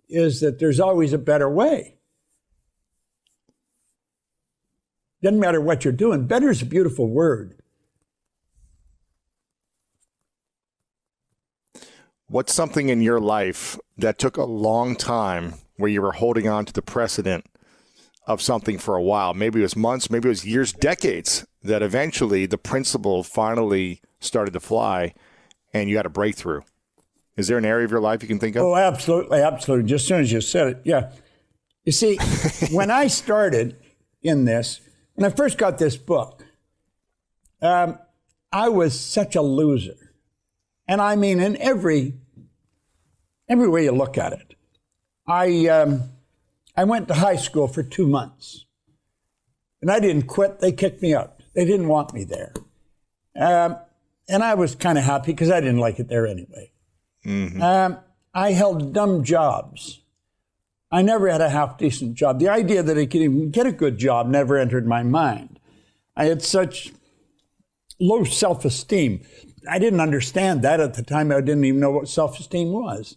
is that there's always a better way. Doesn't matter what you're doing. Better is a beautiful word. What's something in your life that took a long time where you were holding on to the precedent of something for a while? Maybe it was months, maybe it was years, decades, that eventually the principle finally started to fly and you had a breakthrough. Is there an area of your life you can think of? Oh, absolutely, absolutely. Just as soon as you said it, yeah. You see, when I started in this, when I first got this book, I was such a loser. And I mean, in every way you look at it, I went to high school for 2 months. And I didn't quit. They kicked me out. They didn't want me there. And I was kind of happy because I didn't like it there anyway. Mm-hmm. I held dumb jobs. I never had a half-decent job. The idea that I could even get a good job never entered my mind. I had such low self-esteem. I didn't understand that at the time. I didn't even know what self-esteem was.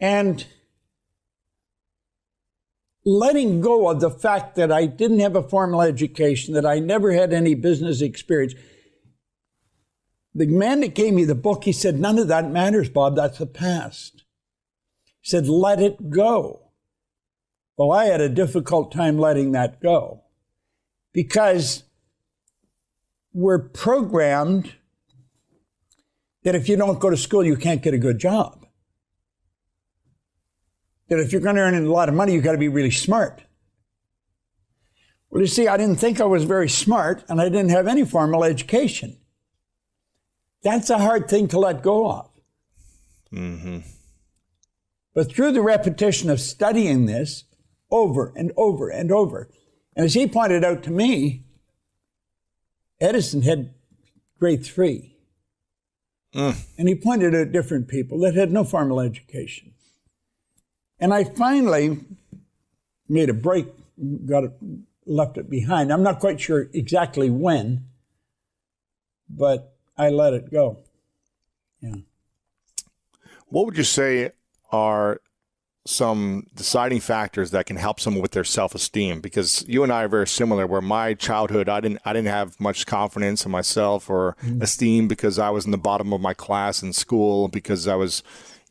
And letting go of the fact that I didn't have a formal education, that I never had any business experience. The man that gave me the book, he said, none of that matters, Bob. That's the past. He said, let it go. Well, I had a difficult time letting that go because we're programmed that if you don't go to school, you can't get a good job. That if you're going to earn a lot of money, you've got to be really smart. Well, you see, I didn't think I was very smart, and I didn't have any formal education. That's a hard thing to let go of. Mm-hmm. But through the repetition of studying this over and over and over, and as he pointed out to me, Edison had grade 3. And he pointed at different people that had no formal education. And I finally made a break, left it behind. I'm not quite sure exactly when, but I let it go. Yeah. What would you say are some deciding factors that can help someone with their self-esteem? Because you and I are very similar, where my childhood, I didn't have much confidence in myself or esteem because I was in the bottom of my class in school, because I was,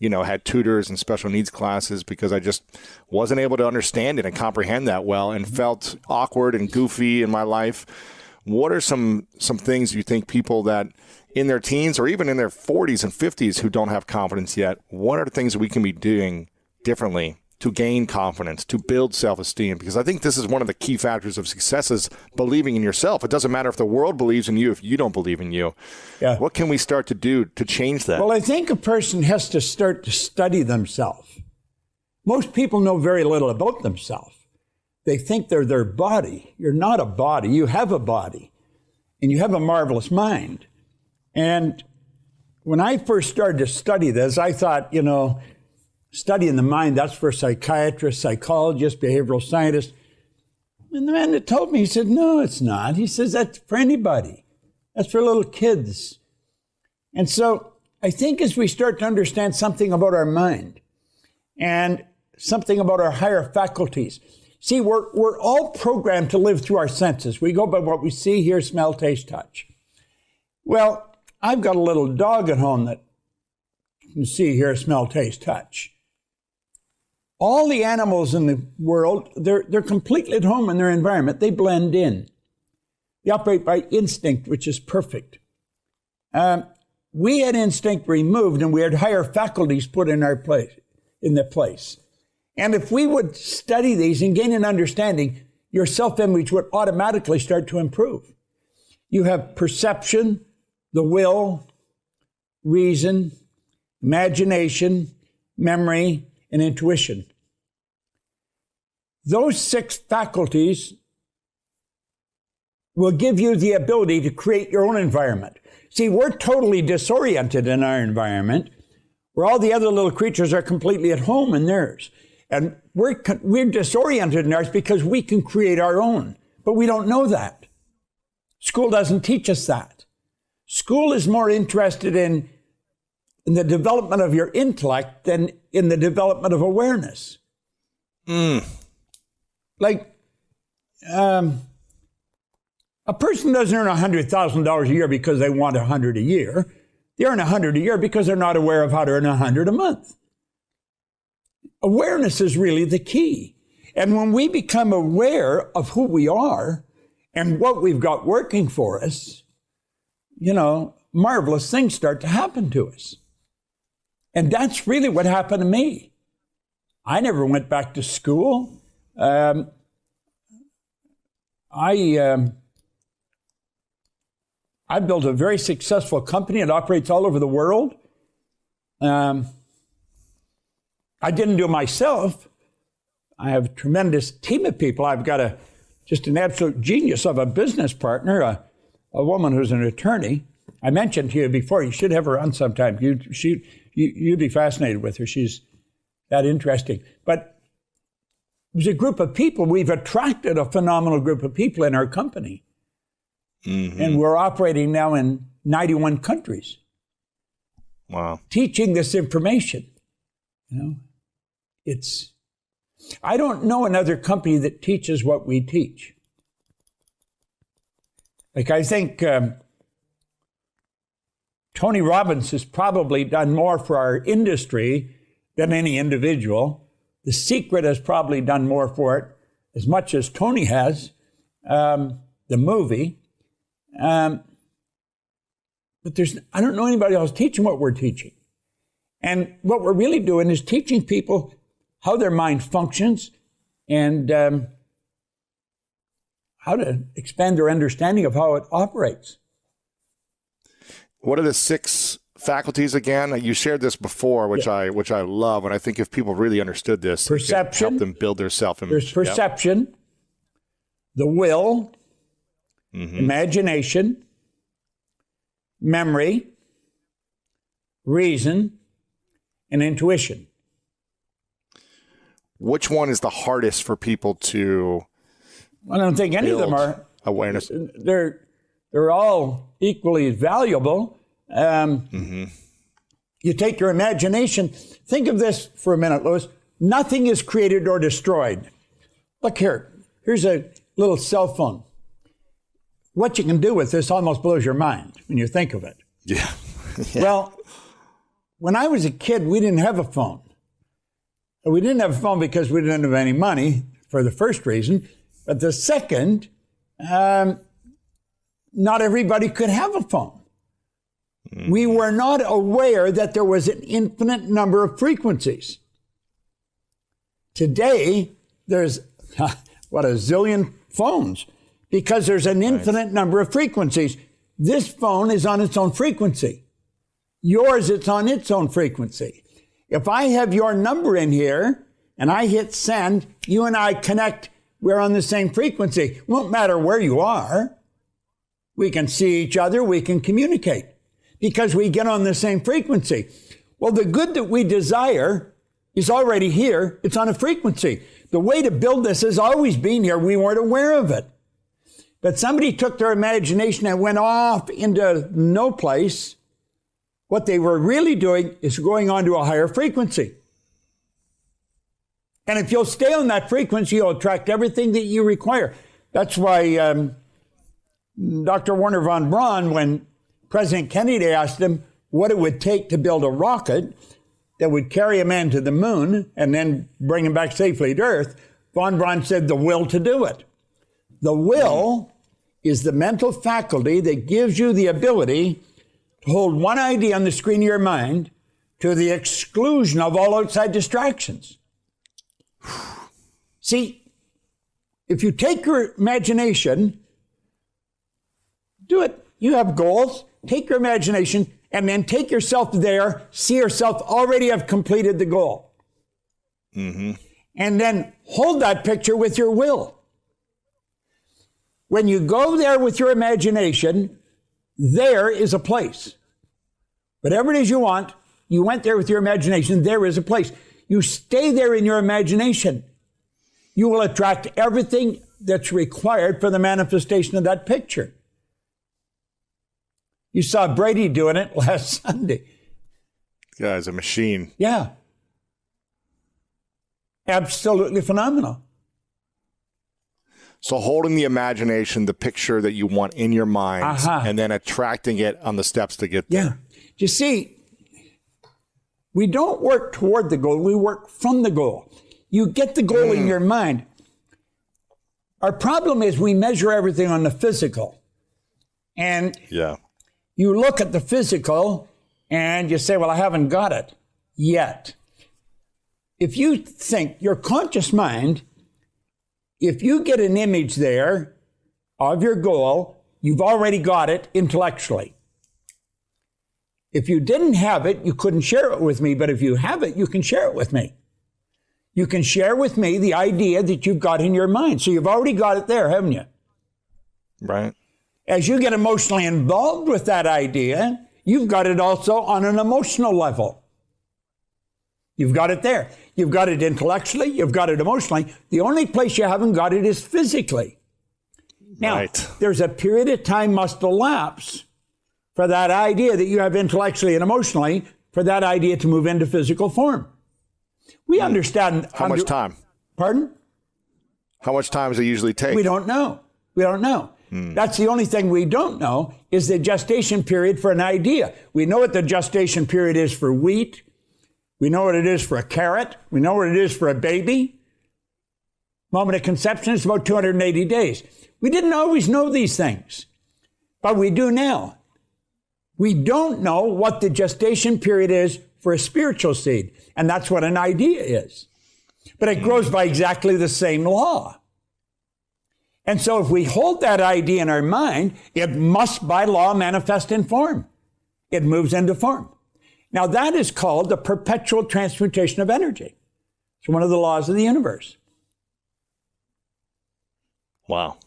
had tutors and special needs classes, because I just wasn't able to understand it and comprehend that well and felt awkward and goofy in my life. What are some things you think people that in their teens or even in their 40s and 50s who don't have confidence yet, what are the things that we can be doing differently to gain confidence, to build self-esteem? Because I think this is one of the key factors of success is believing in yourself. It doesn't matter if the world believes in you if you don't believe in you. Yeah. What can we start to do to change that? Well, I think a person has to start to study themselves. Most people know very little about themselves. They think they're their body. You're not a body. You have a body, and you have a marvelous mind. And when I first started to study this, I thought, studying the mind, that's for psychiatrists, psychologists, behavioral scientists. And the man that told me, he said, no, it's not. He says, that's for anybody. That's for little kids. And so I think as we start to understand something about our mind and something about our higher faculties, see, we're all programmed to live through our senses. We go by what we see, hear, smell, taste, touch. Well, I've got a little dog at home that can see, hear, smell, taste, touch. All the animals in the world, they're completely at home in their environment. They blend in. They operate by instinct, which is perfect. We had instinct removed, and we had higher faculties put in their place. And if we would study these and gain an understanding, your self-image would automatically start to improve. You have perception, the will, reason, imagination, memory, and intuition. Those 6 faculties will give you the ability to create your own environment. See, we're totally disoriented in our environment, where all the other little creatures are completely at home in theirs. And we're disoriented in ours because we can create our own, but we don't know that. School doesn't teach us that. School is more interested in the development of your intellect than in the development of awareness. Like, a person doesn't earn $100,000 a year because they want 100 a year. They earn 100 a year because they're not aware of how to earn 100 a month. Awareness is really the key. And when we become aware of who we are and what we've got working for us, marvelous things start to happen to us. And that's really what happened to me. I never went back to school. I built a very successful company. It operates all over the world. I didn't do it myself. I have a tremendous team of people. I've got just an absolute genius of a business partner, a woman who's an attorney. I mentioned to you before, you should have her on sometime. You'd be fascinated with her. She's that interesting. But there's a group of people. We've attracted a phenomenal group of people in our company. Mm-hmm. And we're operating now in 91 countries. Wow. Teaching this information. I don't know another company that teaches what we teach. Like, I think Tony Robbins has probably done more for our industry than any individual. The Secret has probably done more for it, as much as Tony has, the movie. But I don't know anybody else teaching what we're teaching. And what we're really doing is teaching people how their mind functions and how to expand their understanding of how it operates. What are the 6 faculties again? You shared this before, which I love, and I think if people really understood this, perception, it could help them build their self-image. There's perception, the will, imagination, memory, reason, and intuition. Which one is the hardest for people to? I don't think any of them are. Awareness. They're all equally valuable. You take your imagination. Think of this for a minute, Louis. Nothing is created or destroyed. Look here. Here's a little cell phone. What you can do with this almost blows your mind when you think of it. Yeah. Well, when I was a kid, we didn't have a phone. We didn't have a phone because we didn't have any money, for the first reason. But the second, not everybody could have a phone. We were not aware that there was an infinite number of frequencies. Today, there's, a zillion phones, because there's an infinite number of frequencies. This phone is on its own frequency. Yours, it's on its own frequency. If I have your number in here and I hit send, you and I connect, we're on the same frequency. It won't matter where you are. We can see each other, we can communicate because we get on the same frequency. Well, the good that we desire is already here. It's on a frequency. The way to build this has always been here. We weren't aware of it. But somebody took their imagination and went off into no place. What they were really doing is going on to a higher frequency. And if you'll stay on that frequency, you'll attract everything that you require. That's why Dr. Werner von Braun, when President Kennedy asked him what it would take to build a rocket that would carry a man to the moon and then bring him back safely to Earth, von Braun said the will to do it. The will is the mental faculty that gives you the ability to hold one idea on the screen of your mind to the exclusion of all outside distractions. See, if you take your imagination, do it. You have goals, take your imagination, and then take yourself there, see yourself already have completed the goal. And then hold that picture with your will. When you go there with your imagination, there is a place. Whatever it is you want, you went there with your imagination, there is a place. You stay there in your imagination. You will attract everything that's required for the manifestation of that picture. You saw Brady doing it last Sunday. This guy's a machine. Yeah. Absolutely phenomenal. So holding the imagination, the picture that you want in your mind, and then attracting it on the steps to get there. Yeah. You see, we don't work toward the goal, we work from the goal. You get the goal in your mind. Our problem is we measure everything on the physical. And you look at the physical and you say, well, I haven't got it yet. If you think, your conscious mind, if you get an image there of your goal, you've already got it intellectually. If you didn't have it, you couldn't share it with me, but if you have it, you can share it with me. You can share with me the idea that you've got in your mind. So you've already got it there, haven't you? Right. As you get emotionally involved with that idea, you've got it also on an emotional level. You've got it there. You've got it intellectually. You've got it emotionally. The only place you haven't got it is physically. Now, Right. there's a period of time must elapse for that idea that you have intellectually and emotionally, for that idea to move into physical form. We understand. How much time? Pardon? How much time does it usually take? We don't know. We don't know. That's the only thing we don't know is the gestation period for an idea. We know what the gestation period is for wheat. We know what it is for a carrot. We know what it is for a baby. Moment of conception is about 280 days. We didn't always know these things, but we do now. We don't know what the gestation period is for a spiritual seed, and that's what an idea is. But it grows by exactly the same law. And so if we hold that idea in our mind, it must by law manifest in form. It moves into form. Now that is called the perpetual transmutation of energy. It's one of the laws of the universe. Wow.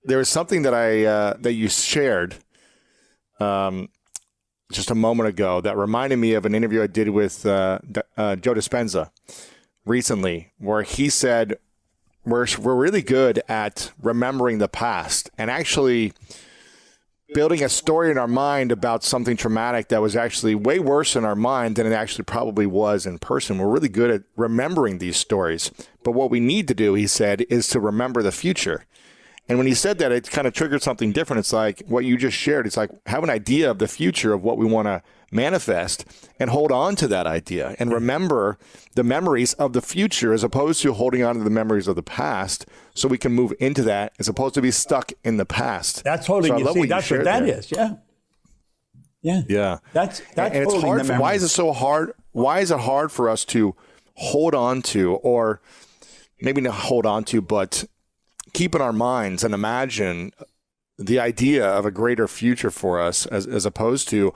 There was something that that you shared just a moment ago that reminded me of an interview I did with Joe Dispenza recently, where he said we're really good at remembering the past and actually building a story in our mind about something traumatic that was actually way worse in our mind than it actually probably was in person. We're really good at remembering these stories. But what we need to do, he said, is to remember the future. And when he said that, it kind of triggered something different. It's like what you just shared. It's like have an idea of the future of what we want to manifest and hold on to that idea and remember the memories of the future as opposed to holding on to the memories of the past so we can move into that as opposed to be stuck in the past. That's holding, you see, that's what that is. Yeah. Yeah. Yeah. That's and it's holding hard. the memory. Why is it so hard? Why is it hard for us to hold on to, or maybe not hold on to, but keep in our minds and imagine the idea of a greater future for us as opposed to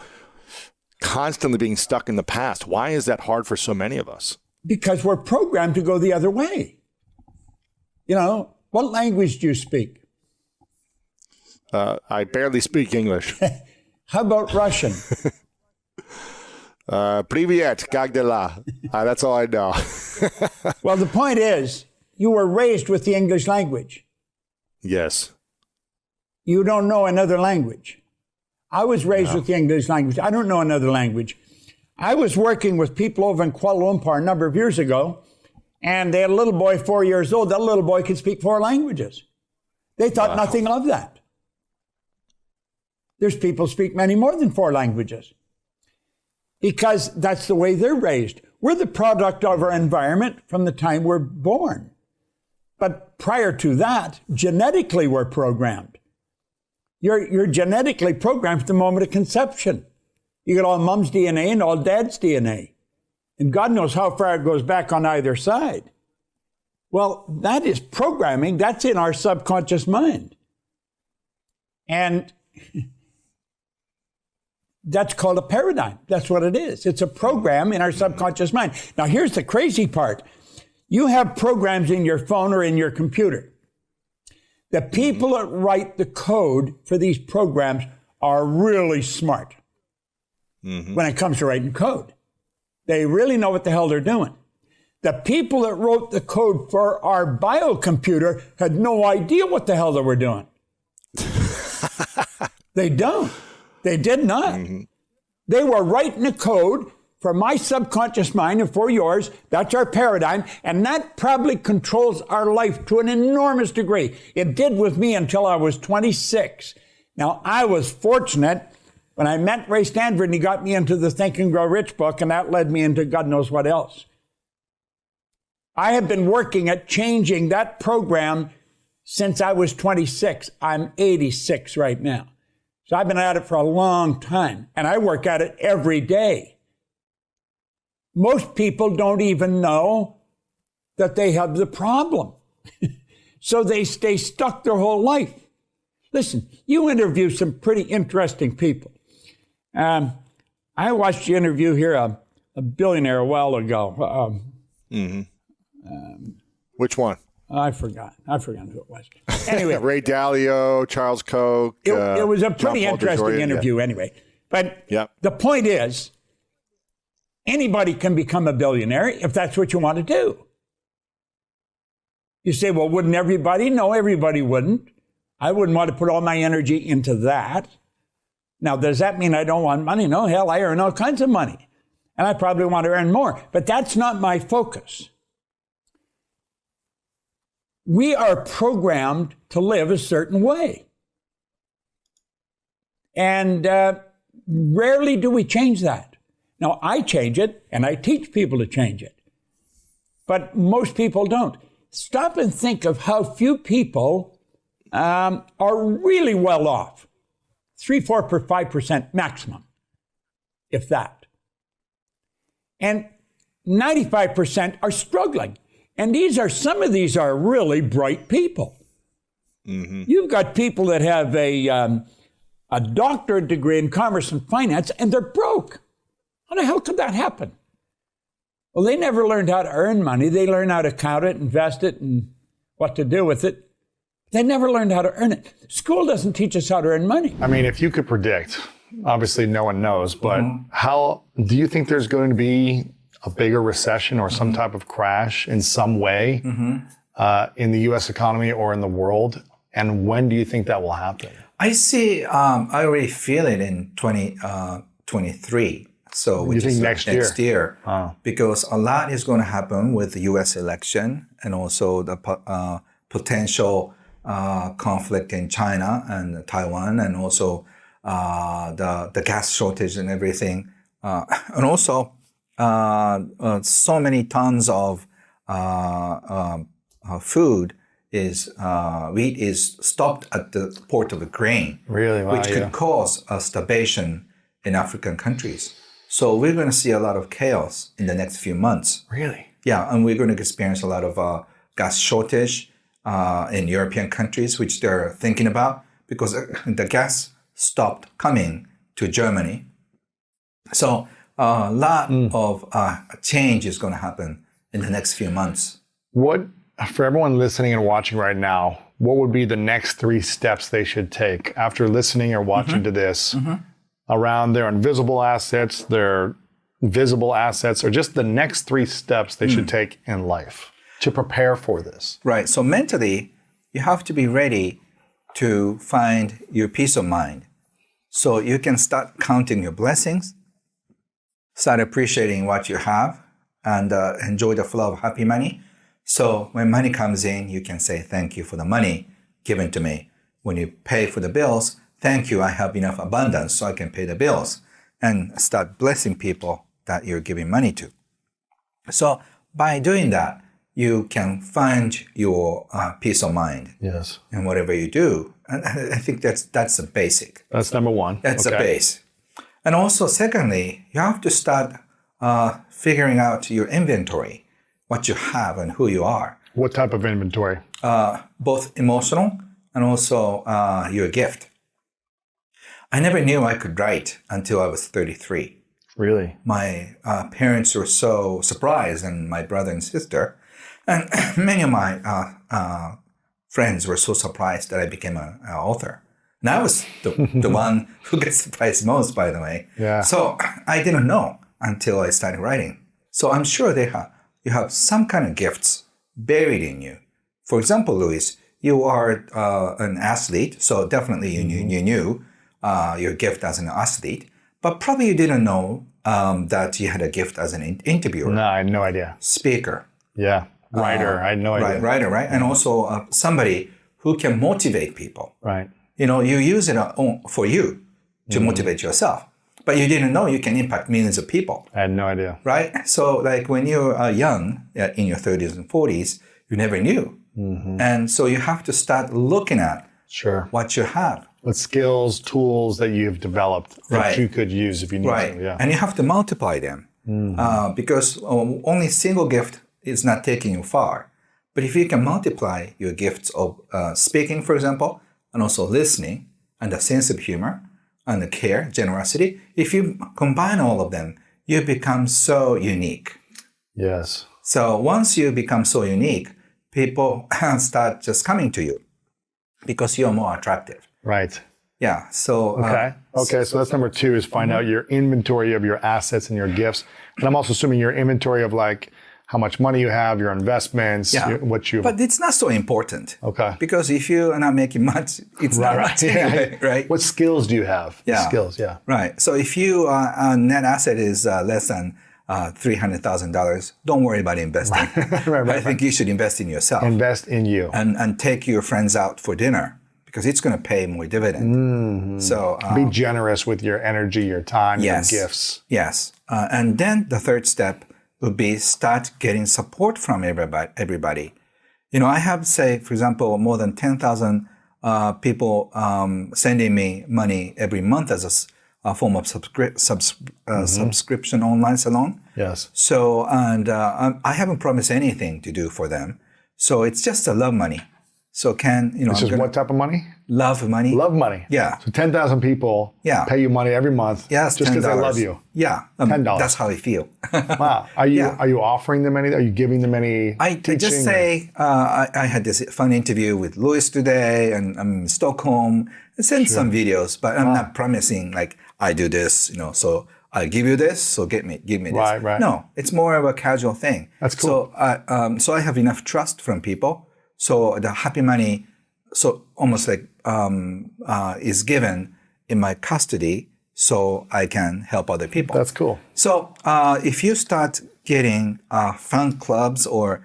constantly being stuck in the past? Why is that hard for so many of us? Because we're programmed to go the other way. You know, what language do you speak? I barely speak English. How about Russian? Привет, как дела? That's all I know. Well, the point is, you were raised with the English language. Yes. You don't know another language. I was raised with the English language. I don't know another language. I was working with people over in Kuala Lumpur a number of years ago, and they had a little boy 4 years old. That little boy could speak 4 languages. They thought nothing of that. There's people speak many more than 4 languages because that's the way they're raised. We're the product of our environment from the time we're born. But prior to that, genetically we're programmed. You're genetically programmed from the moment of conception. You get all mom's DNA and all dad's DNA. And God knows how far it goes back on either side. Well, that is programming. That's in our subconscious mind. And that's called a paradigm. That's what it is. It's a program in our subconscious mind. Now, here's the crazy part. You have programs in your phone or in your computer. The people that write the code for these programs are really smart when it comes to writing code. They really know what the hell they're doing. The people that wrote the code for our biocomputer had no idea what the hell they were doing. They don't. They did not. They were writing the code for my subconscious mind and for yours. That's our paradigm. And that probably controls our life to an enormous degree. It did with me until I was 26. Now, I was fortunate when I met Ray Stanford and he got me into the Think and Grow Rich book, and that led me into God knows what else. I have been working at changing that program since I was 26. I'm 86 right now. So I've been at it for a long time, and I work at it every day. Most people don't even know that they have the problem. So they stay stuck their whole life. Listen, you interview some pretty interesting people. I watched you interview here a billionaire a while ago. Which one? I forgot who it was. Anyway, Ray Dalio, Charles Koch. it was a John pretty Paul interesting DeJoria, interview anyway. But Yeah. the point is, anybody can become a billionaire if that's what you want to do. You say, well, wouldn't everybody? No, everybody wouldn't. I wouldn't want to put all my energy into that. Now, does that mean I don't want money? No, hell, I earn all kinds of money. And I probably want to earn more. But that's not my focus. We are programmed to live a certain way. And rarely do we change that. Now, I change it, and I teach people to change it. But most people don't. Stop and think of how few people are really well off. 3, 4, 5% maximum, if that. And 95% are struggling. And some of these are really bright people. You've got people that have a doctorate degree in commerce and finance, and they're broke. How the hell could that happen? Well, they never learned how to earn money. They learned how to count it, invest it, and what to do with it. They never learned how to earn it. School doesn't teach us how to earn money. I mean, if you could predict, obviously no one knows, but how do you think there's going to be a bigger recession or some type of crash in some way in the U.S. economy or in the world? And when do you think that will happen? I see, I already feel it in 2023. So You which think is next year? Because a lot is going to happen with the U.S. election and also the potential conflict in China and Taiwan, and also the gas shortage and everything, and also so many tons of food wheat is stopped at the port of grain, Really? Wow, which could cause a starvation in African countries. So we're going to see a lot of chaos in the next few months. Really? Yeah, and we're going to experience a lot of gas shortage in European countries, which they're thinking about because the gas stopped coming to Germany. So a lot of change is going to happen in the next few months. What, for everyone listening and watching right now, what would be the next 3 steps they should take after listening or watching to this around their invisible assets, their visible assets, or just the next 3 steps they should take in life to prepare for this? Right. So mentally, you have to be ready to find your peace of mind. So you can start counting your blessings, start appreciating what you have, and enjoy the flow of happy money. So when money comes in, you can say, thank you for the money given to me. When you pay for the bills, thank you, I have enough abundance so I can pay the bills. And start blessing people that you're giving money to. So by doing that, you can find your peace of mind. Yes. In whatever you do. And I think that's a basic. That's number 1. That's a base. And also, secondly, you have to start figuring out your inventory, what you have and who you are. What type of inventory? Both emotional and also your gift. I never knew I could write until I was 33. Really? My parents were so surprised, and my brother and sister, and many of my friends were so surprised that I became an author. And I was the one who gets surprised most, by the way. Yeah. So I didn't know until I started writing. So I'm sure you have some kind of gifts buried in you. For example, Luis, you are an athlete, so definitely you knew your gift as an athlete, but probably you didn't know that you had a gift as an interviewer. No, I had no idea. Speaker. Yeah. Writer. I had no idea. Writer, right? And also somebody who can motivate people. Right. You know, you use it for you to motivate yourself, but you didn't know you can impact millions of people. I had no idea. Right? So like when you're young, in your 30s and 40s, you never knew. And so you have to start looking at what you have. What skills, tools that you've developed that you could use if you need to. Yeah. And you have to multiply them because only single gift is not taking you far. But if you can multiply your gifts of speaking, for example, and also listening, and a sense of humor, and the care, generosity, if you combine all of them, you become so unique. Yes. So once you become so unique, people start just coming to you because you're more attractive. Right. Yeah. So Okay. So that's number 2 is find out your inventory of your assets and your gifts. And I'm also assuming your inventory of like how much money you have, your investments, what you. But it's not so important. Okay. Because if you are not making much, it's not much anyway, right? What skills do you have? Yeah. Skills. Yeah. Right. So if you net asset is less than $300,000, don't worry about investing. I think you should invest in yourself. Invest in you. And take your friends out for dinner because it's going to pay more dividend. Mm-hmm. So be generous with your energy, your time, your gifts. Yes. And then the third step would be start getting support from everybody. You know, I have, say, for example, more than 10,000 people sending me money every month as a form of subscription online salon. Yes. So, and I haven't promised anything to do for them. So it's just a love money. So This is what type of money? Love money. Love money. Yeah. So 10,000 people pay you money every month yes, just because they love you. Yeah. $10. That's how I feel. Wow. Are you offering them anything? Are you giving them any I teaching? just say, I had this fun interview with Louis today, and I'm in Stockholm. I sent some videos, but I'm not promising like I do this, so I give you this, so give me this. Right. No, it's more of a casual thing. That's cool. So I have enough trust from people. So the happy money, so almost like is given in my custody, so I can help other people. That's cool. So if you start getting fan clubs or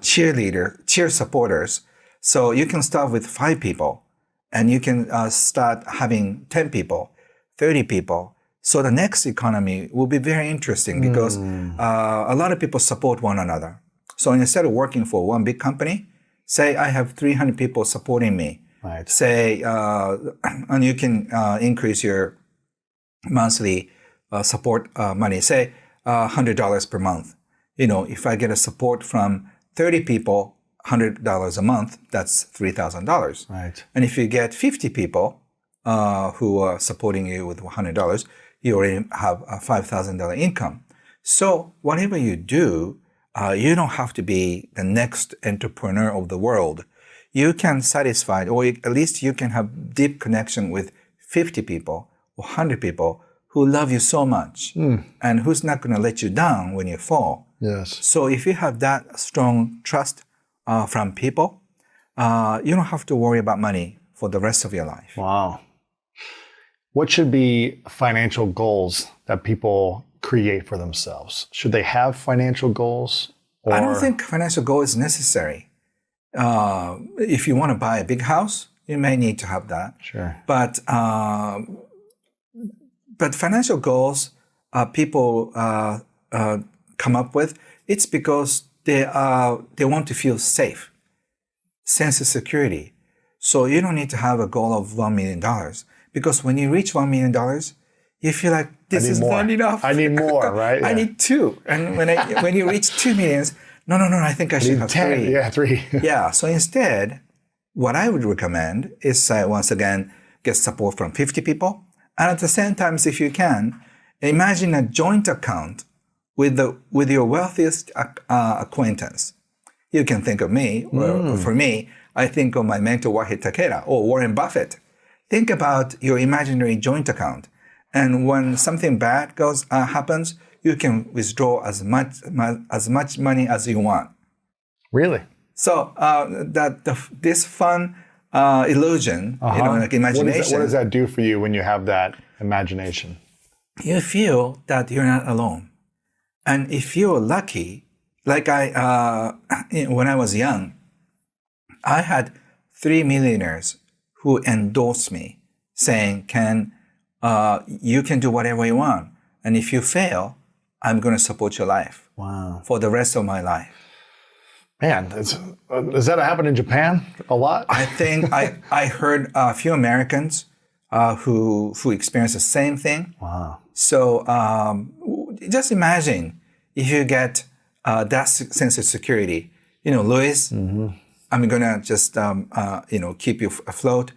cheer supporters, so you can start with 5 people, and you can start having 10 people, 30 people. So the next economy will be very interesting because a lot of people support one another. So instead of working for one big company, say I have 300 people supporting me. Right. Say, and you can increase your monthly support money. Say $100 per month. If I get a support from 30 people, $100 a month, that's $3,000. Right. And if you get 50 people who are supporting you with $100, you already have a $5,000 income. So whatever you do, you don't have to be the next entrepreneur of the world. You can satisfy, or at least you can have deep connection with 50 people or 100 people who love you so much and who's not going to let you down when you fall. Yes. So if you have that strong trust from people, you don't have to worry about money for the rest of your life. Wow. What should be financial goals that people create for themselves? Should they have financial goals? I don't think financial goal is necessary. If you want to buy a big house, you may need to have that. Sure. But financial goals people come up with, it's because they want to feel safe, sense of security. So you don't need to have a goal of $1 million because when you reach $1 million, you feel like this is not enough. I need more, right? Yeah. I need 2. And when you reach 2 millions, no, I think I should have 10. 3. Yeah, 3. Yeah. So instead, what I would recommend is once again, get support from 50 people. And at the same time, if you can, imagine a joint account with your wealthiest acquaintance. You can think of me. Well, for me, I think of my mentor, Wahid Takeda, or Warren Buffett. Think about your imaginary joint account. And when something bad happens, you can withdraw as much money as you want. Really? So this fun illusion, like imagination. What does that do for you when you have that imagination? You feel that you're not alone, and if you're lucky, like when I was young, I had 3 millionaires who endorsed me, saying, "Ken, you can do whatever you want, and if you fail, I'm going to support your life for the rest of my life." Man, does that happen in Japan a lot? I think I heard a few Americans who experienced the same thing. Wow. So just imagine if you get that sense of security. Louis, I'm going to just keep you afloat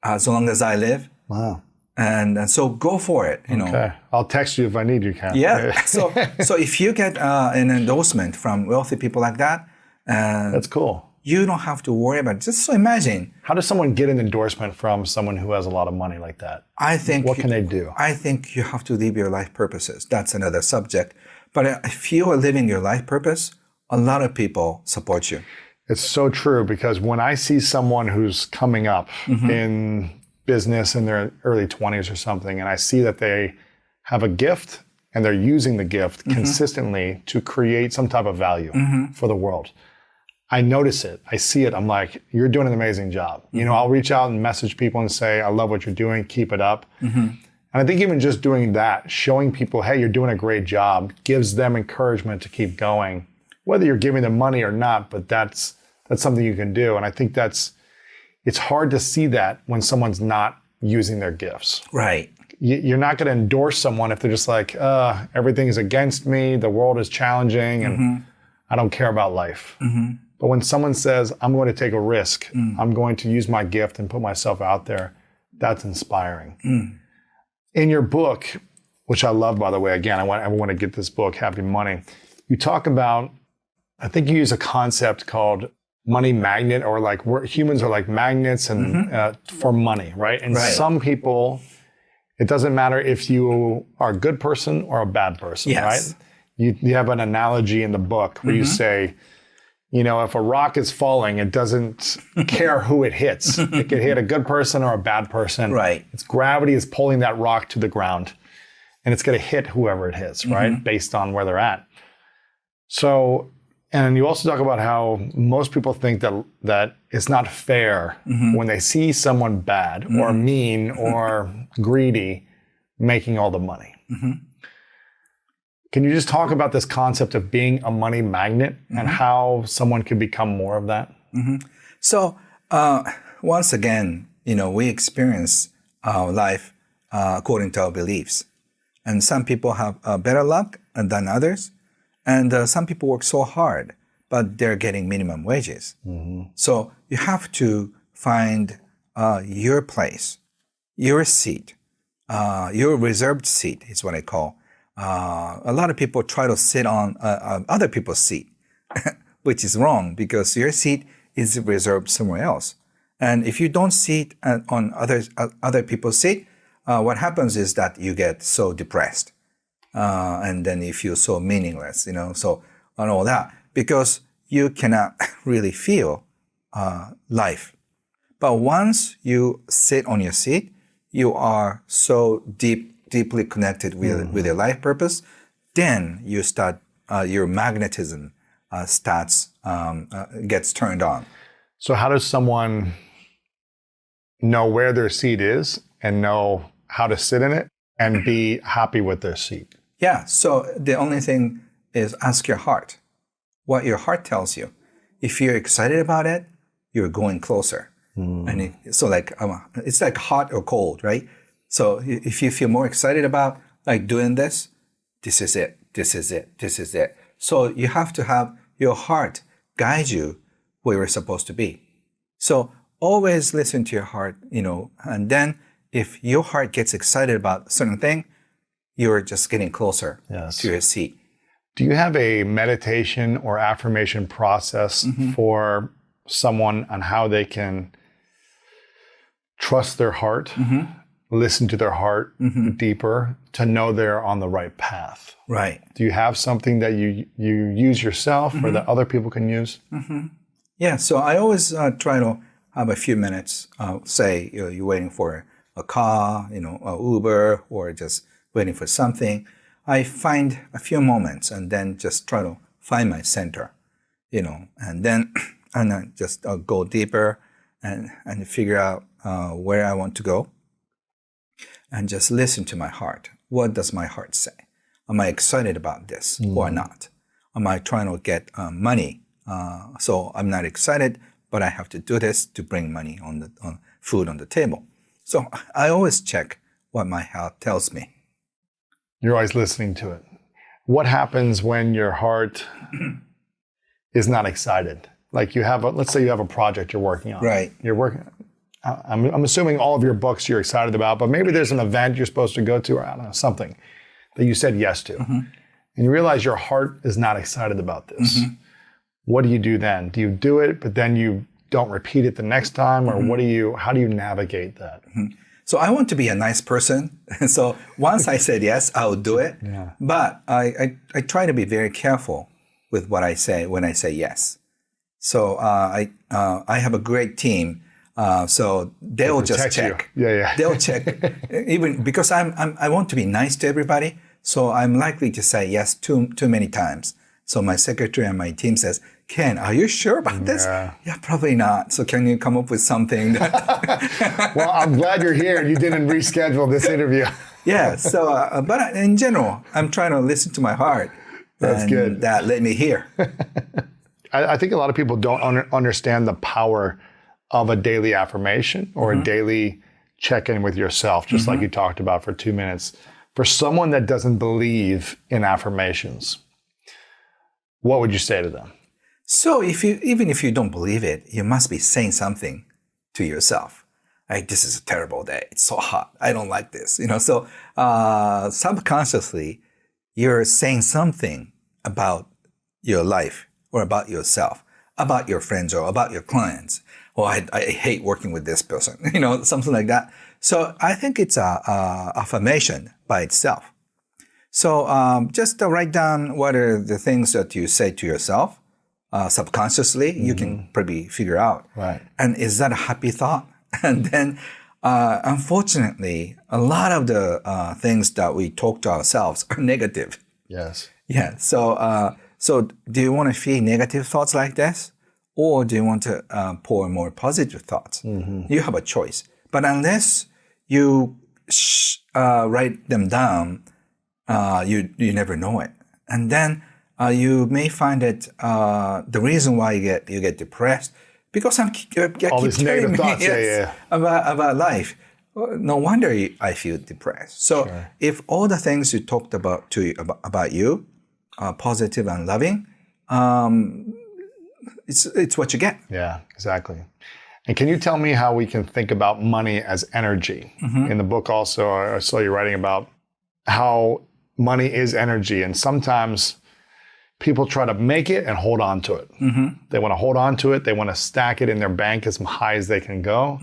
as long as I live. Wow. And so go for it, you know. Okay. I'll text you if I need you, Ken. Yeah. So if you get an endorsement from wealthy people like that, that's cool. You don't have to worry about it. Just so imagine. How does someone get an endorsement from someone who has a lot of money like that? I think. What can they do? I think you have to live your life purposes. That's another subject. But if you are living your life purpose, a lot of people support you. It's so true, because when I see someone who's coming up in business in their early 20s or something, and I see that they have a gift and they're using the gift consistently to create some type of value for the world, I notice it. I see it. I'm like, you're doing an amazing job. You know, I'll reach out and message people and say, I love what you're doing. Keep it up. And I think even just doing that, showing people, hey, you're doing a great job, gives them encouragement to keep going, whether you're giving them money or not, but that's something you can do. And I think it's hard to see that when someone's not using their gifts. Right. You're not going to endorse someone if they're just like, everything is against me, the world is challenging, and I don't care about life. But when someone says, I'm going to take a risk, I'm going to use my gift and put myself out there, that's inspiring. In your book, which I love, by the way, again, I want to get this book, Happy Money, you talk about, I think you use a concept called money magnet, or like humans are like magnets and for money, right? And some people, it doesn't matter if you are a good person or a bad person, right? You have an analogy in the book where you say, you know, if a rock is falling, it doesn't care who it hits. It could hit a good person or a bad person. Right. Its gravity is pulling that rock to the ground, and it's going to hit whoever it hits, right? Based on where they're at. So, and you also talk about how most people think that it's not fair when they see someone bad or mean or greedy making all the money. Can you just talk about this concept of being a money magnet and how someone could become more of that? So once again, you know, we experience our life according to our beliefs. And some people have better luck than others. And some people work so hard, but they're getting minimum wages. So you have to find your place, your seat, your reserved seat is what I call. A lot of people try to sit on other people's seat, which is wrong, because your seat is reserved somewhere else. And if you don't sit on other people's seat, what happens is that you get so depressed. And then you feel so meaningless, you know, so and all that, because you cannot really feel life. But once you sit on your seat, you are so deeply connected with your life purpose, then you start, your magnetism gets turned on. So how does someone know where their seat is and know how to sit in it and be happy with their seat? Yeah, so the only thing is ask your heart, what your heart tells you. If you're excited about it, you're going closer. And so like, it's like hot or cold, right? So if you feel more excited about like doing this, this is it, this is it, this is it. So you have to have your heart guide you where you're supposed to be. So always listen to your heart, you know, and then if your heart gets excited about a certain thing, you're just getting closer to your seat. Do you have a meditation or affirmation process for someone on how they can trust their heart, listen to their heart deeper to know they're on the right path? Right. Do you have something that you use yourself or that other people can use? Yeah, so I always try to have a few minutes, say you're waiting for a car, you know, a Uber, or just waiting for something. I find a few moments and then just try to find my center, you know, and then just go deeper and figure out where I want to go, and just listen to my heart. What does my heart say? Am I excited about this or not? Am I trying to get money? So I'm not excited, but I have to do this to bring money on food on the table. So I always check what my heart tells me. You're always listening to it. What happens when your heart is not excited? Like let's say you have a project you're working on. Right. You're working. I'm assuming all of your books you're excited about, but maybe there's an event you're supposed to go to, or I don't know, something that you said yes to. And you realize your heart is not excited about this. What do you do then? Do you do it, but then you don't repeat it the next time? Or how do you navigate that? So I want to be a nice person. So once I said yes, I will do it. But I try to be very careful with what I say when I say yes. So I have a great team. So they'll just check. They'll check, even because I want to be nice to everybody. So I'm likely to say yes too many times. So my secretary and my team says, Ken, are you sure about this? Yeah, probably not. So can you come up with something? Well, I'm glad you're here and you didn't reschedule this interview. Yeah. So, but in general, I'm trying to listen to my heart. That's good. That let me hear. I think a lot of people don't understand the power of a daily affirmation or a daily check-in with yourself, just like you talked about for 2 minutes. For someone that doesn't believe in affirmations, what would you say to them? So even if you don't believe it, you must be saying something to yourself. Like, this is a terrible day. It's so hot. I don't like this. So subconsciously, you're saying something about your life or about yourself, about your friends or about your clients. Oh, I hate working with this person, something like that. So I think it's a affirmation by itself. So just write down what are the things that you say to yourself subconsciously. You can probably figure out. Right. And is that a happy thought? And then, unfortunately, a lot of the things that we talk to ourselves are negative. Yes. Yeah. So do you want to feed negative thoughts like this? Or do you want to pour more positive thoughts? You have a choice. But unless you write them down, you never know it. And then you may find that the reason why you get depressed, because I keep all these negative thoughts about life. No wonder I feel depressed. So if all the things you talked about about you are positive and loving, it's what you get. Yeah, exactly. And can you tell me how we can think about money as energy? In the book also, I saw you writing about how money is energy. And sometimes people try to make it and hold on to it. They want to hold on to it. They want to stack it in their bank as high as they can go.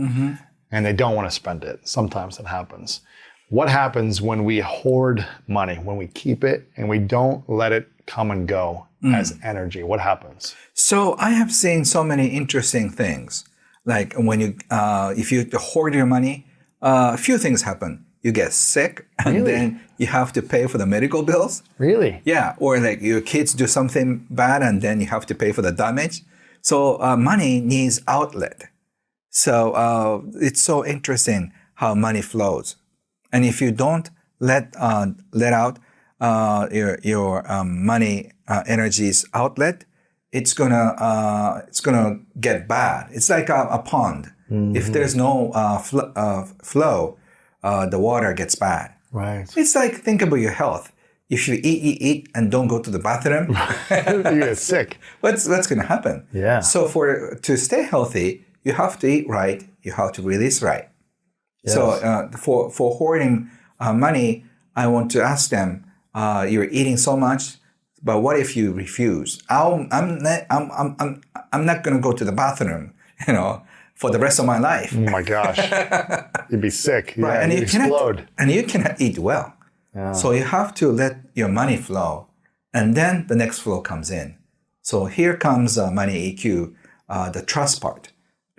And they don't want to spend it. Sometimes it happens. What happens when we hoard money, when we keep it and we don't let it come and go as energy? What happens? So I have seen so many interesting things. Like when if you hoard your money, a few things happen. You get sick and then you have to pay for the medical bills. Really? Yeah. Or like your kids do something bad and then you have to pay for the damage. So money needs outlet. So it's so interesting how money flows. And if you don't let out your money energies outlet, it's gonna get bad. It's like a pond. If there's no flow, the water gets bad. Right. It's like, think about your health. If you eat and don't go to the bathroom, you get sick. What's going to happen? Yeah. So to stay healthy, you have to eat right. You have to release right. Yes. So for hoarding money, I want to ask them, you're eating so much, but what if you refuse? I'm not going to go to the bathroom, for the rest of my life. Oh my gosh, you'd be sick. Right. Yeah, and you'd explode. And you cannot eat well. Yeah. So you have to let your money flow, and then the next flow comes in. So here comes money EQ, the trust part.